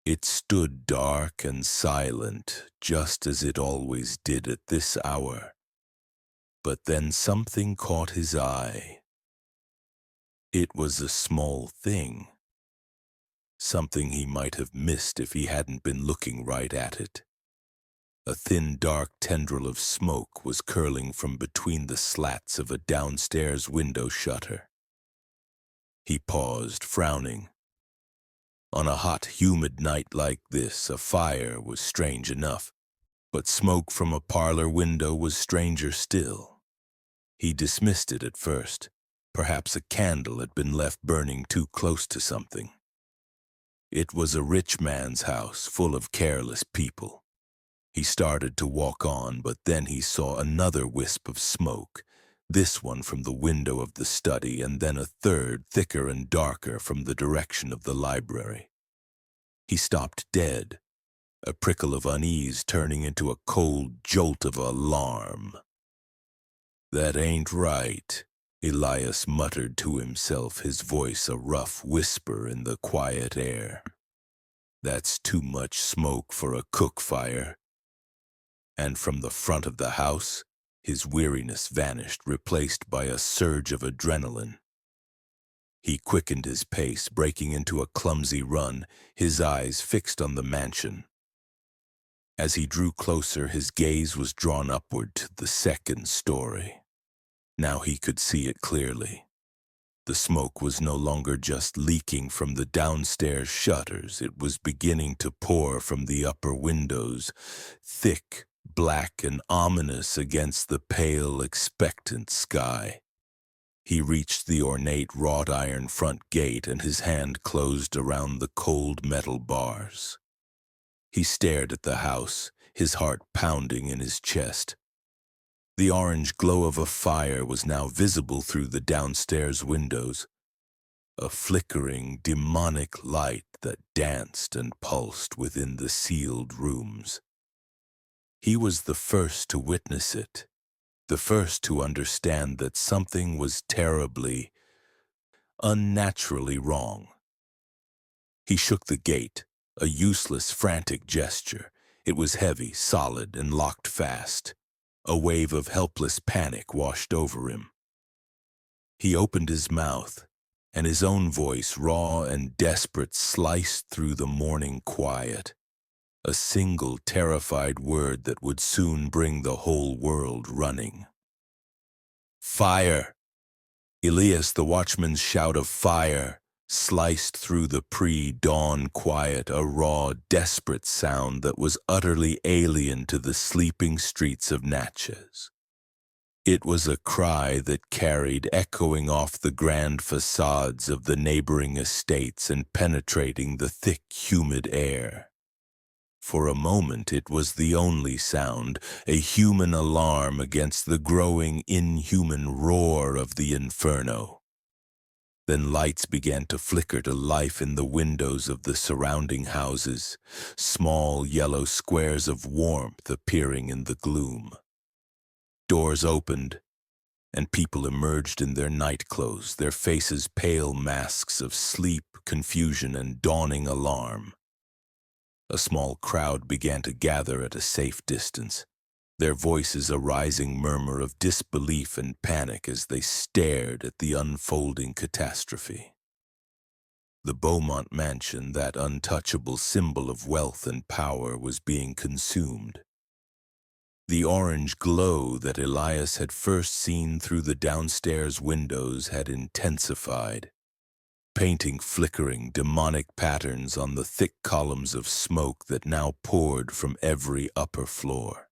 It stood dark and silent, just as it always did at this hour. But then something caught his eye. It was a small thing, something he might have missed if he hadn't been looking right at it. A thin, dark tendril of smoke was curling from between the slats of a downstairs window shutter. He paused, frowning. On a hot, humid night like this, a fire was strange enough, but smoke from a parlor window was stranger still. He dismissed it at first. Perhaps a candle had been left burning too close to something. It was a rich man's house, full of careless people. He started to walk on, but then he saw another wisp of smoke, this one from the window of the study, and then a third, thicker and darker, from the direction of the library. He stopped dead, a prickle of unease turning into a cold jolt of alarm. "That ain't right," Elias muttered to himself, his voice a rough whisper in the quiet air. "That's too much smoke for a cook fire." And from the front of the house, his weariness vanished, replaced by a surge of adrenaline. He quickened his pace, breaking into a clumsy run, his eyes fixed on the mansion. As he drew closer, his gaze was drawn upward to the second story. Now he could see it clearly. The smoke was no longer just leaking from the downstairs shutters. It was beginning to pour from the upper windows, thick, black and ominous against the pale, expectant sky. He reached the ornate wrought-iron front gate, and his hand closed around the cold metal bars. He stared at the house, his heart pounding in his chest. The orange glow of a fire was now visible through the downstairs windows, a flickering, demonic light that danced and pulsed within the sealed rooms. He was the first to witness it, the first to understand that something was terribly, unnaturally wrong. He shook the gate, a useless, frantic gesture. It was heavy, solid, and locked fast. A wave of helpless panic washed over him. He opened his mouth, and his own voice, raw and desperate, sliced through the morning quiet. A single terrified word that would soon bring the whole world running. "Fire!" Elias, the watchman's shout of "fire!" sliced through the pre-dawn quiet, a raw, desperate sound that was utterly alien to the sleeping streets of Natchez. It was a cry that carried echoing off the grand facades of the neighboring estates and penetrating the thick, humid air. For a moment it was the only sound, a human alarm against the growing, inhuman roar of the inferno. Then lights began to flicker to life in the windows of the surrounding houses, small yellow squares of warmth appearing in the gloom. Doors opened, and people emerged in their night clothes, their faces pale masks of sleep, confusion, and dawning alarm. A small crowd began to gather at a safe distance, their voices a rising murmur of disbelief and panic as they stared at the unfolding catastrophe. The Beaumont mansion, that untouchable symbol of wealth and power, was being consumed. The orange glow that Elias had first seen through the downstairs windows had intensified, painting flickering, demonic patterns on the thick columns of smoke that now poured from every upper floor.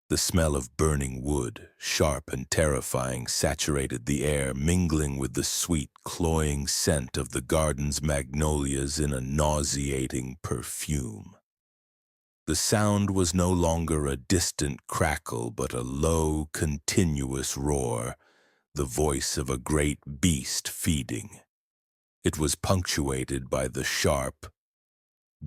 The smell of burning wood, sharp and terrifying, saturated the air, mingling with the sweet, cloying scent of the garden's magnolias in a nauseating perfume. The sound was no longer a distant crackle, but a low, continuous roar, the voice of a great beast feeding. It was punctuated by the sharp,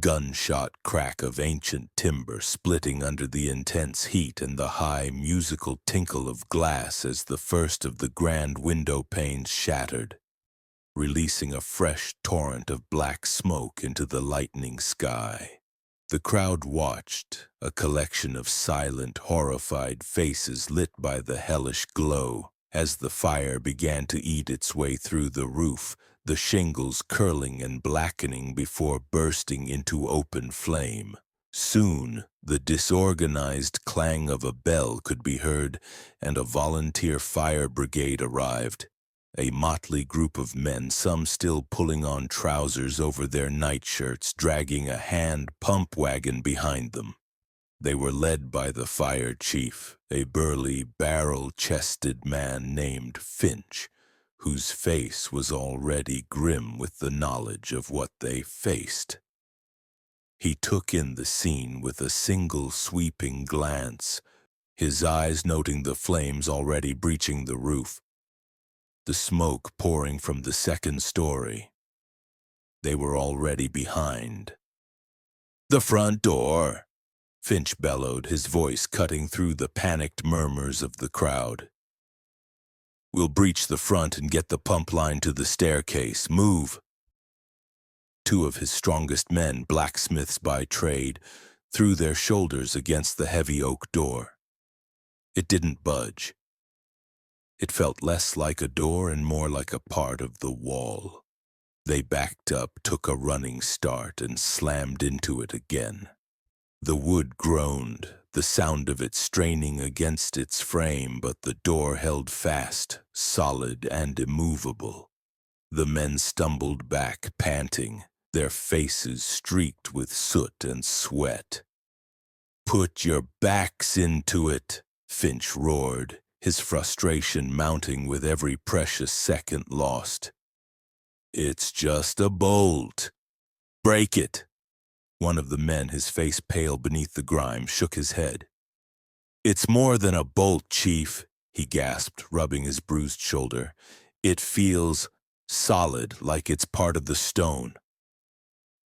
gunshot crack of ancient timber splitting under the intense heat and the high, musical tinkle of glass as the first of the grand window panes shattered, releasing a fresh torrent of black smoke into the lightening sky. The crowd watched, a collection of silent, horrified faces lit by the hellish glow, as the fire began to eat its way through the roof, the shingles curling and blackening before bursting into open flame. Soon, the disorganized clang of a bell could be heard, and a volunteer fire brigade arrived. A motley group of men, some still pulling on trousers over their nightshirts, dragging a hand pump wagon behind them. They were led by the fire chief, a burly, barrel-chested man named Finch, whose face was already grim with the knowledge of what they faced. He took in the scene with a single sweeping glance, his eyes noting the flames already breaching the roof, the smoke pouring from the second story. They were already behind. "The front door!" Finch bellowed, his voice cutting through the panicked murmurs of the crowd. "We'll breach the front and get the pump line to the staircase. Move!" Two of his strongest men, blacksmiths by trade, threw their shoulders against the heavy oak door. It didn't budge. It felt less like a door and more like a part of the wall. They backed up, took a running start, and slammed into it again. The wood groaned, the sound of it straining against its frame, but the door held fast, solid and immovable. The men stumbled back, panting, their faces streaked with soot and sweat. "Put your backs into it," Finch roared, his frustration mounting with every precious second lost. "It's just a bolt. Break it." One of the men, his face pale beneath the grime, shook his head. "It's more than a bolt, Chief," he gasped, rubbing his bruised shoulder. "It feels solid, like it's part of the stone."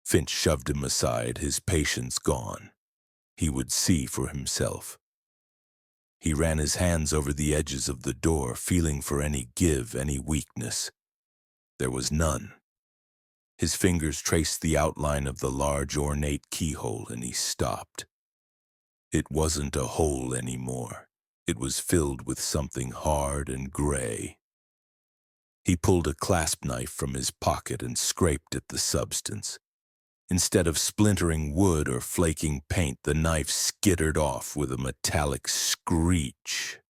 Finch shoved him aside, his patience gone. He would see for himself. He ran his hands over the edges of the door, feeling for any give, any weakness. There was none. His fingers traced the outline of the large, ornate keyhole, and he stopped. It wasn't a hole anymore. It was filled with something hard and gray. He pulled a clasp knife from his pocket and scraped at the substance. Instead of splintering wood or flaking paint, the knife skittered off with a metallic screech.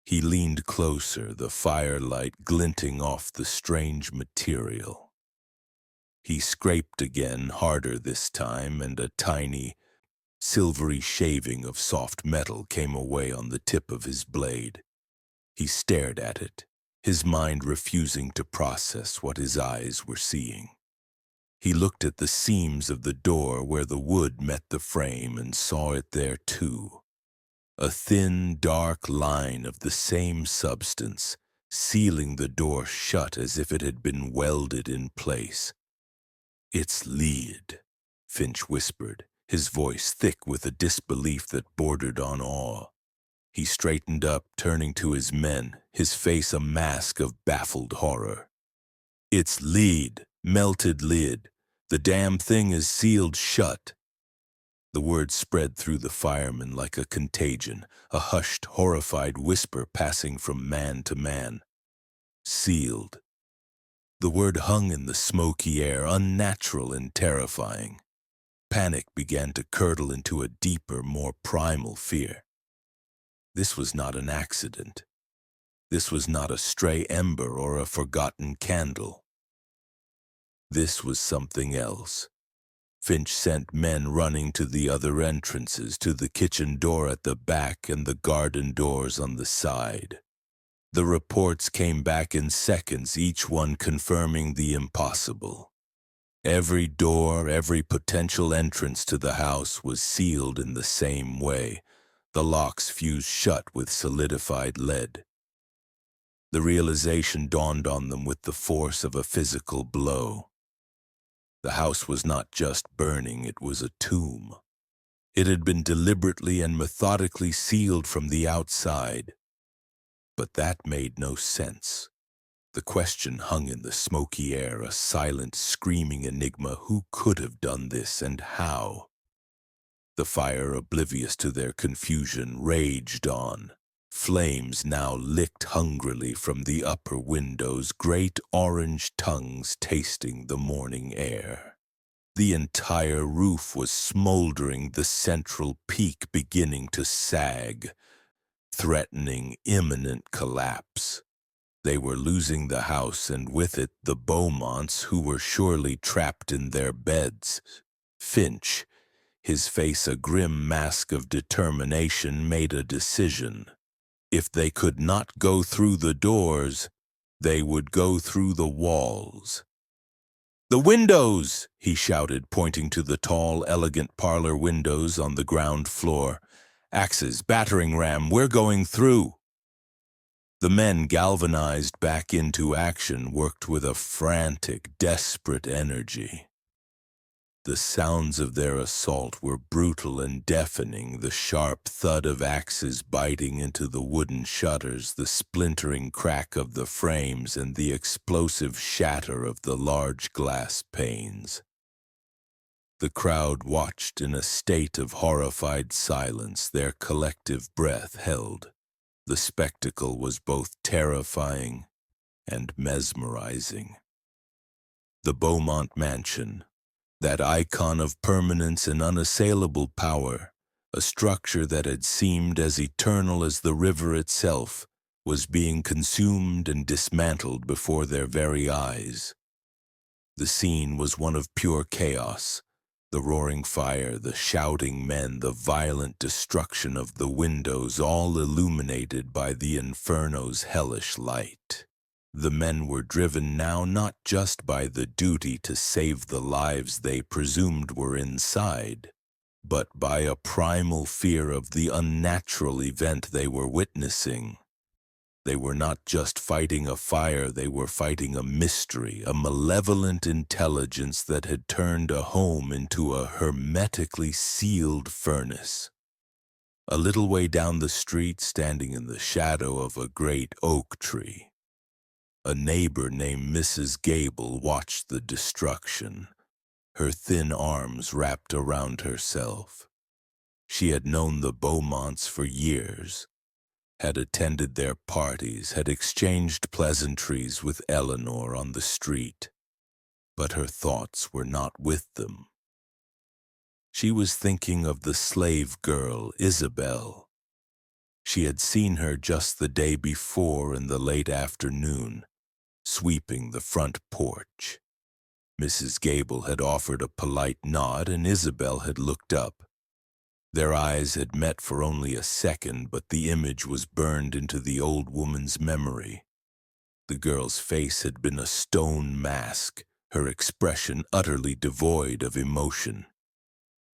He leaned closer, the firelight glinting off the strange material. He scraped again, harder this time, and a tiny, silvery shaving of soft metal came away on the tip of his blade. He stared at it, his mind refusing to process what his eyes were seeing. He looked at the seams of the door where the wood met the frame and saw it there too. A thin, dark line of the same substance, sealing the door shut as if it had been welded in place. "It's lead," Finch whispered, his voice thick with a disbelief that bordered on awe. He straightened up, turning to his men, his face a mask of baffled horror. "It's lead, melted lid. The damn thing is sealed shut." The word spread through the firemen like a contagion, a hushed, horrified whisper passing from man to man. Sealed. The word hung in the smoky air, unnatural and terrifying. Panic began to curdle into a deeper, more primal fear. This was not an accident. This was not a stray ember or a forgotten candle. This was something else. Finch sent men running to the other entrances, to the kitchen door at the back and the garden doors on the side. The reports came back in seconds, each one confirming the impossible. Every door, every potential entrance to the house was sealed in the same way, the locks fused shut with solidified lead. The realization dawned on them with the force of a physical blow. The house was not just burning, it was a tomb. It had been deliberately and methodically sealed from the outside. But that made no sense. The question hung in the smoky air, a silent, screaming enigma. Who could have done this, and how? The fire, oblivious to their confusion, raged on. Flames now licked hungrily from the upper windows, great orange tongues tasting the morning air. The entire roof was smoldering, the central peak beginning to sag, threatening imminent collapse. They were losing the house, and with it the Beaumonts, who were surely trapped in their beds. Finch, his face a grim mask of determination, made a decision. If they could not go through the doors, they would go through the walls. "The windows!" he shouted, pointing to the tall, elegant parlor windows on the ground floor. "Axes, battering ram, we're going through." The men, galvanized back into action, worked with a frantic, desperate energy. The sounds of their assault were brutal and deafening, the sharp thud of axes biting into the wooden shutters, the splintering crack of the frames, and the explosive shatter of the large glass panes. The crowd watched in a state of horrified silence, their collective breath held. The spectacle was both terrifying and mesmerizing. The Beaumont mansion, that icon of permanence and unassailable power, a structure that had seemed as eternal as the river itself, was being consumed and dismantled before their very eyes. The scene was one of pure chaos. The roaring fire, the shouting men, the violent destruction of the windows, all illuminated by the inferno's hellish light. The men were driven now not just by the duty to save the lives they presumed were inside, but by a primal fear of the unnatural event they were witnessing. They were not just fighting a fire, they were fighting a mystery, a malevolent intelligence that had turned a home into a hermetically sealed furnace. A little way down the street, standing in the shadow of a great oak tree, a neighbor named Mrs. Gable watched the destruction, her thin arms wrapped around herself. She had known the Beaumonts for years, had attended their parties, had exchanged pleasantries with Eleanor on the street, but her thoughts were not with them. She was thinking of the slave girl, Isabel. She had seen her just the day before in the late afternoon, sweeping the front porch. Mrs. Gable had offered a polite nod, and Isabel had looked up. Their eyes had met for only a second, but the image was burned into the old woman's memory. The girl's face had been a stone mask, her expression utterly devoid of emotion.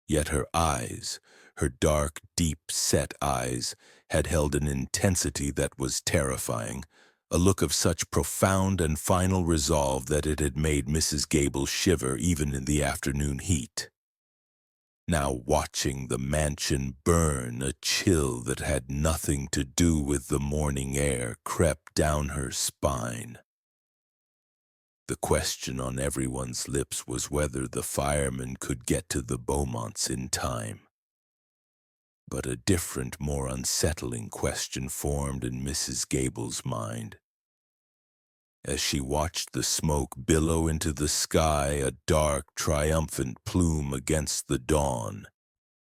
Yet her eyes, her dark, deep-set eyes, had held an intensity that was terrifying, a look of such profound and final resolve that it had made Mrs. Gable shiver even in the afternoon heat. Now watching the mansion burn, a chill that had nothing to do with the morning air crept down her spine. The question on everyone's lips was whether the firemen could get to the Beaumonts in time. But a different, more unsettling question formed in Mrs. Gable's mind. As she watched the smoke billow into the sky, a dark, triumphant plume against the dawn,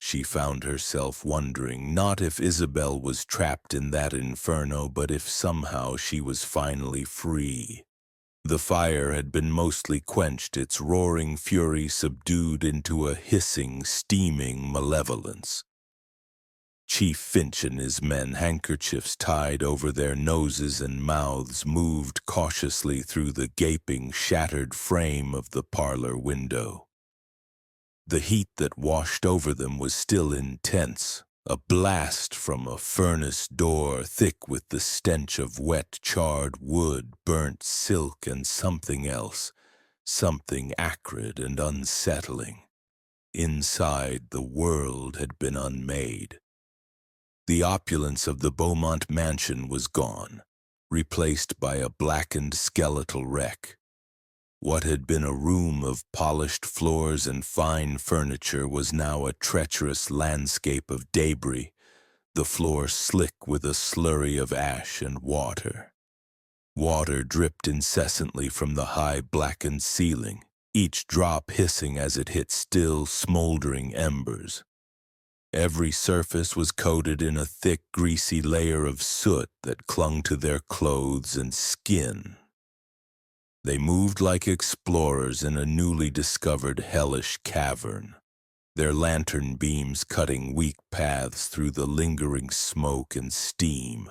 she found herself wondering not if Isabel was trapped in that inferno, but if somehow she was finally free. The fire had been mostly quenched, its roaring fury subdued into a hissing, steaming malevolence. Chief Finch and his men, handkerchiefs tied over their noses and mouths, moved cautiously through the gaping, shattered frame of the parlor window. The heat that washed over them was still intense, a blast from a furnace door thick with the stench of wet, charred wood, burnt silk, and something else, something acrid and unsettling. Inside, the world had been unmade. The opulence of the Beaumont mansion was gone, replaced by a blackened skeletal wreck. What had been a room of polished floors and fine furniture was now a treacherous landscape of debris, the floor slick with a slurry of ash and water. Water dripped incessantly from the high blackened ceiling, each drop hissing as it hit still, smoldering embers. Every surface was coated in a thick, greasy layer of soot that clung to their clothes and skin. They moved like explorers in a newly discovered hellish cavern, their lantern beams cutting weak paths through the lingering smoke and steam.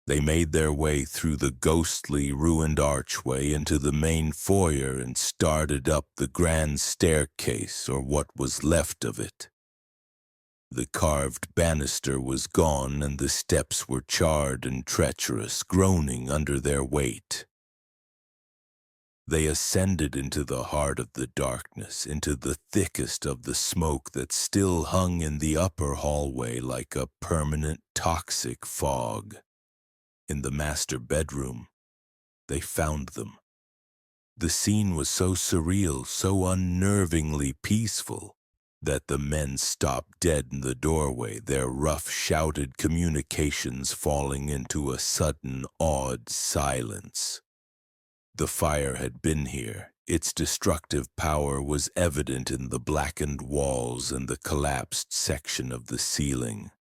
They made their way through the ghostly, ruined archway into the main foyer and started up the grand staircase, or what was left of it. The carved banister was gone, and the steps were charred and treacherous, groaning under their weight. They ascended into the heart of the darkness, into the thickest of the smoke that still hung in the upper hallway like a permanent toxic fog. In the master bedroom, they found them. The scene was so surreal, so unnervingly peaceful, that the men stopped dead in the doorway, their rough, shouted communications falling into a sudden, awed silence. The fire had been here. Its destructive power was evident in the blackened walls and the collapsed section of the ceiling.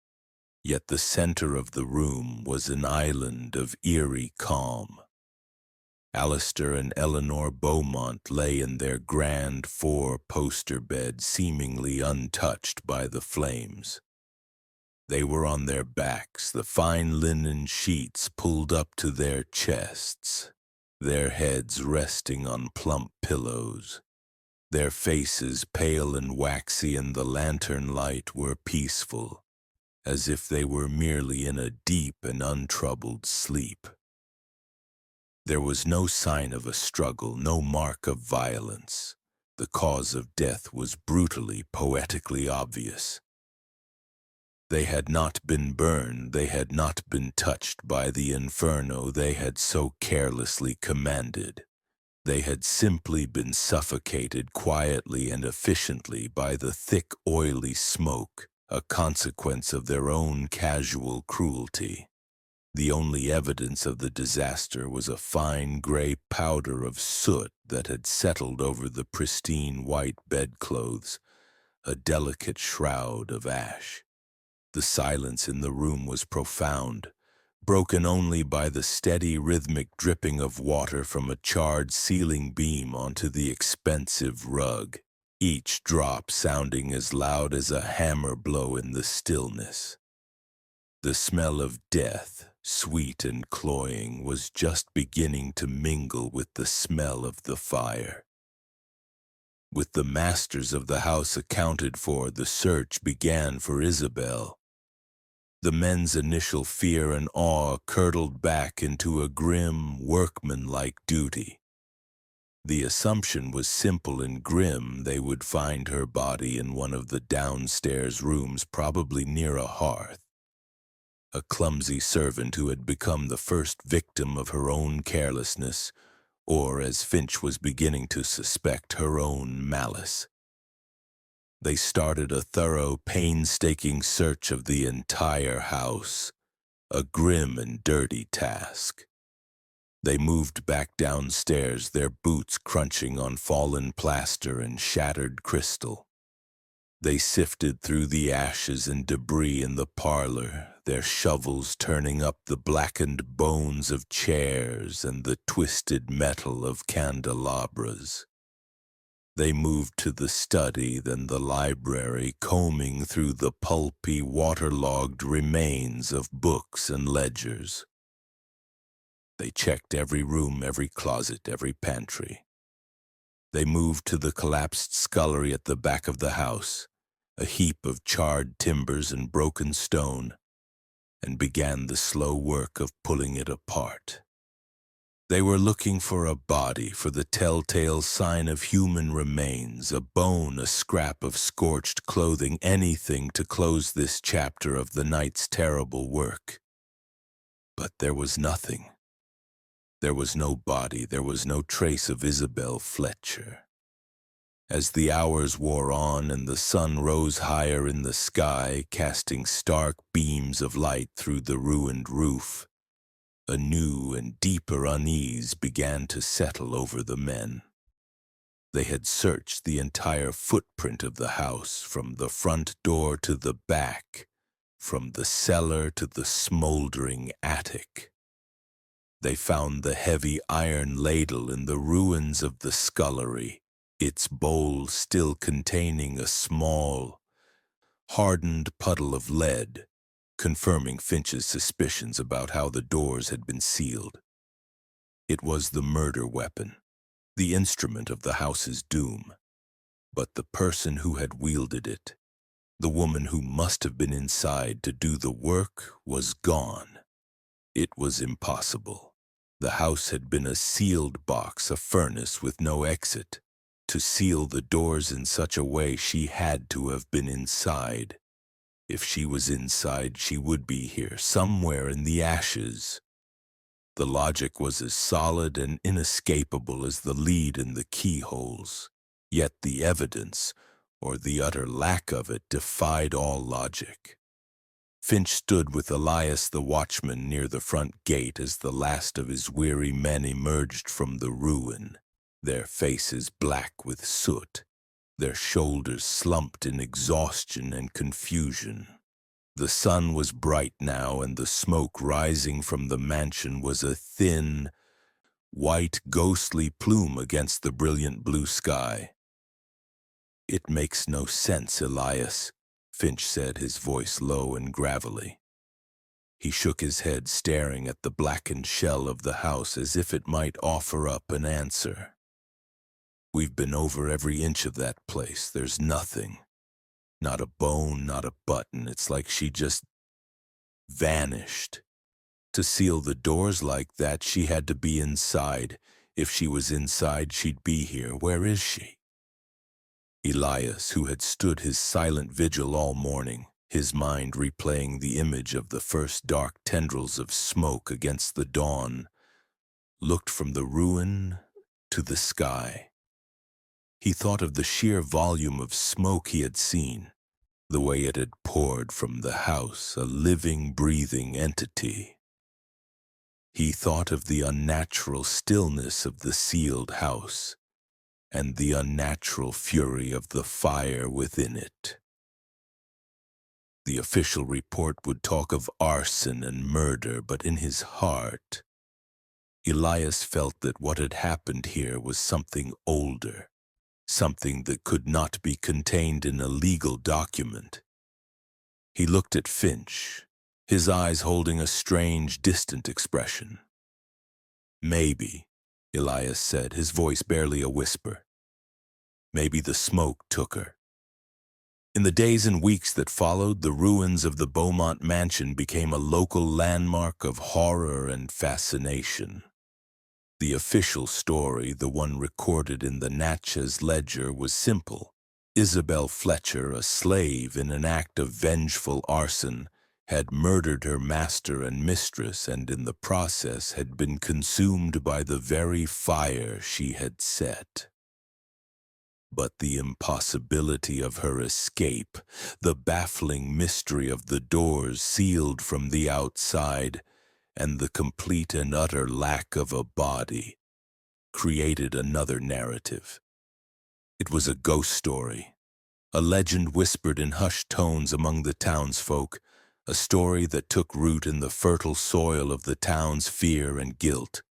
Yet the center of the room was an island of eerie calm. Alistair and Eleanor Beaumont lay in their grand four-poster bed, seemingly untouched by the flames. They were on their backs, the fine linen sheets pulled up to their chests, their heads resting on plump pillows. Their faces, pale and waxy in the lantern light, were peaceful, as if they were merely in a deep and untroubled sleep. There was no sign of a struggle, no mark of violence. The cause of death was brutally, poetically obvious. They had not been burned, they had not been touched by the inferno they had so carelessly commanded. They had simply been suffocated quietly and efficiently by the thick, oily smoke, a consequence of their own casual cruelty. The only evidence of the disaster was a fine gray powder of soot that had settled over the pristine white bedclothes, a delicate shroud of ash. The silence in the room was profound, broken only by the steady rhythmic dripping of water from a charred ceiling beam onto the expensive rug, each drop sounding as loud as a hammer blow in the stillness. The smell of death, sweet and cloying, was just beginning to mingle with the smell of the fire. With the masters of the house accounted for, the search began for Isabel. The men's initial fear and awe curdled back into a grim, workmanlike duty. The assumption was simple and grim. They would find her body in one of the downstairs rooms, probably near a hearth. A clumsy servant who had become the first victim of her own carelessness, or, as Finch was beginning to suspect, her own malice. They started a thorough, painstaking search of the entire house, a grim and dirty task. They moved back downstairs, their boots crunching on fallen plaster and shattered crystal. They sifted through the ashes and debris in the parlor, their shovels turning up the blackened bones of chairs and the twisted metal of candelabras. They moved to the study, then the library, combing through the pulpy, waterlogged remains of books and ledgers. They checked every room, every closet, every pantry. They moved to the collapsed scullery at the back of the house, a heap of charred timbers and broken stone, and began the slow work of pulling it apart. They were looking for a body, for the telltale sign of human remains, a bone, a scrap of scorched clothing, anything to close this chapter of the night's terrible work. But there was nothing. There was no body, there was no trace of Isabel Fletcher. As the hours wore on and the sun rose higher in the sky, casting stark beams of light through the ruined roof, a new and deeper unease began to settle over the men. They had searched the entire footprint of the house, from the front door to the back, from the cellar to the smoldering attic. They found the heavy iron ladle in the ruins of the scullery, its bowl still containing a small, hardened puddle of lead, confirming Finch's suspicions about how the doors had been sealed. It was the murder weapon, the instrument of the house's doom. But the person who had wielded it, the woman who must have been inside to do the work, was gone. It was impossible. The house had been a sealed box, a furnace with no exit. To seal the doors in such a way, she had to have been inside. If she was inside, she would be here, somewhere in the ashes. The logic was as solid and inescapable as the lead in the keyholes. Yet the evidence, or the utter lack of it, defied all logic. Finch stood with Elias the watchman near the front gate as the last of his weary men emerged from the ruin, their faces black with soot, their shoulders slumped in exhaustion and confusion. The sun was bright now, and the smoke rising from the mansion was a thin, white, ghostly plume against the brilliant blue sky. "It makes no sense, Elias," Finch said, his voice low and gravelly. He shook his head, staring at the blackened shell of the house as if it might offer up an answer. "We've been over every inch of that place. There's nothing. Not a bone, not a button. It's like she just vanished. To seal the doors like that, she had to be inside. If she was inside, she'd be here. Where is she?" Elias, who had stood his silent vigil all morning, his mind replaying the image of the first dark tendrils of smoke against the dawn, looked from the ruin to the sky. He thought of the sheer volume of smoke he had seen, the way it had poured from the house, a living, breathing entity. He thought of the unnatural stillness of the sealed house, and the unnatural fury of the fire within it. The official report would talk of arson and murder, but in his heart, Elias felt that what had happened here was something older, something that could not be contained in a legal document. He looked at Finch, his eyes holding a strange, distant expression. "Maybe," Elias said, his voice barely a whisper. "Maybe the smoke took her." In the days and weeks that followed, the ruins of the Beaumont mansion became a local landmark of horror and fascination. The official story, the one recorded in the Natchez ledger, was simple. Isabel Fletcher, a slave in an act of vengeful arson, had murdered her master and mistress, and in the process had been consumed by the very fire she had set. But the impossibility of her escape, the baffling mystery of the doors sealed from the outside, and the complete and utter lack of a body, created another narrative. It was a ghost story, a legend whispered in hushed tones among the townsfolk, a story that took root in the fertile soil of the town's fear and guilt.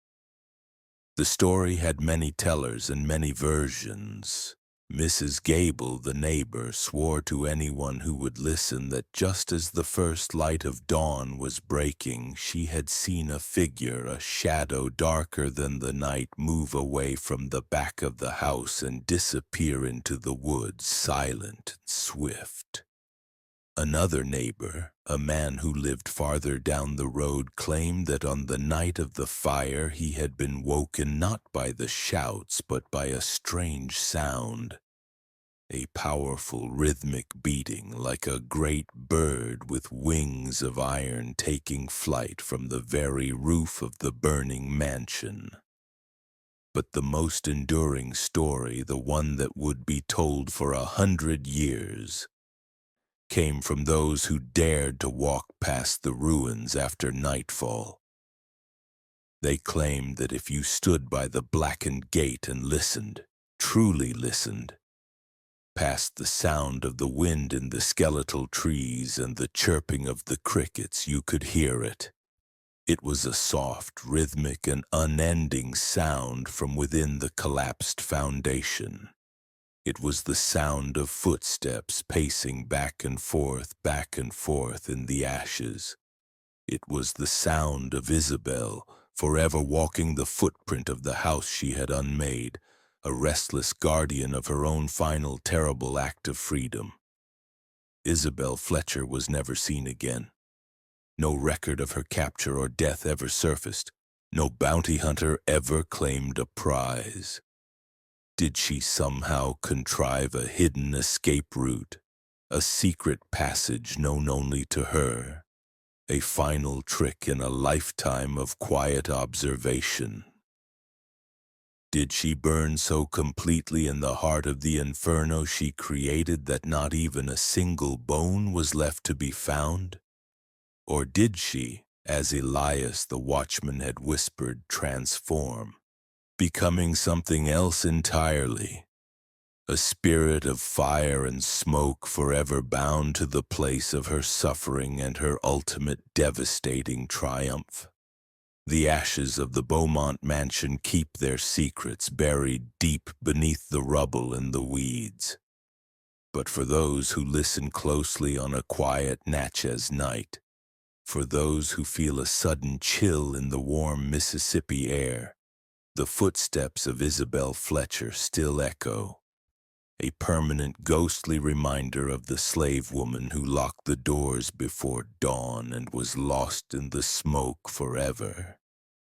The story had many tellers and many versions. Mrs. Gable, the neighbor, swore to anyone who would listen that just as the first light of dawn was breaking, she had seen a figure, a shadow darker than the night, move away from the back of the house and disappear into the woods, silent and swift. Another neighbor, a man who lived farther down the road, claimed that on the night of the fire he had been woken not by the shouts but by a strange sound, a powerful rhythmic beating like a great bird with wings of iron taking flight from the very roof of the burning mansion. But the most enduring story, the one that would be told for 100 years, came from those who dared to walk past the ruins after nightfall. They claimed that if you stood by the blackened gate and listened, truly listened, past the sound of the wind in the skeletal trees and the chirping of the crickets, you could hear it. It was a soft, rhythmic, and unending sound from within the collapsed foundation. It was the sound of footsteps pacing back and forth in the ashes. It was the sound of Isabel, forever walking the footprint of the house she had unmade, a restless guardian of her own final terrible act of freedom. Isabel Fletcher was never seen again. No record of her capture or death ever surfaced. No bounty hunter ever claimed a prize. Did she somehow contrive a hidden escape route, a secret passage known only to her, a final trick in a lifetime of quiet observation? Did she burn so completely in the heart of the inferno she created that not even a single bone was left to be found? Or did she, as Elias the watchman had whispered, transform, becoming something else entirely, a spirit of fire and smoke forever bound to the place of her suffering and her ultimate devastating triumph? The ashes of the Beaumont mansion keep their secrets buried deep beneath the rubble and the weeds. But for those who listen closely on a quiet Natchez night, for those who feel a sudden chill in the warm Mississippi air, the footsteps of Isabel Fletcher still echo, a permanent ghostly reminder of the slave woman who locked the doors before dawn and was lost in the smoke forever.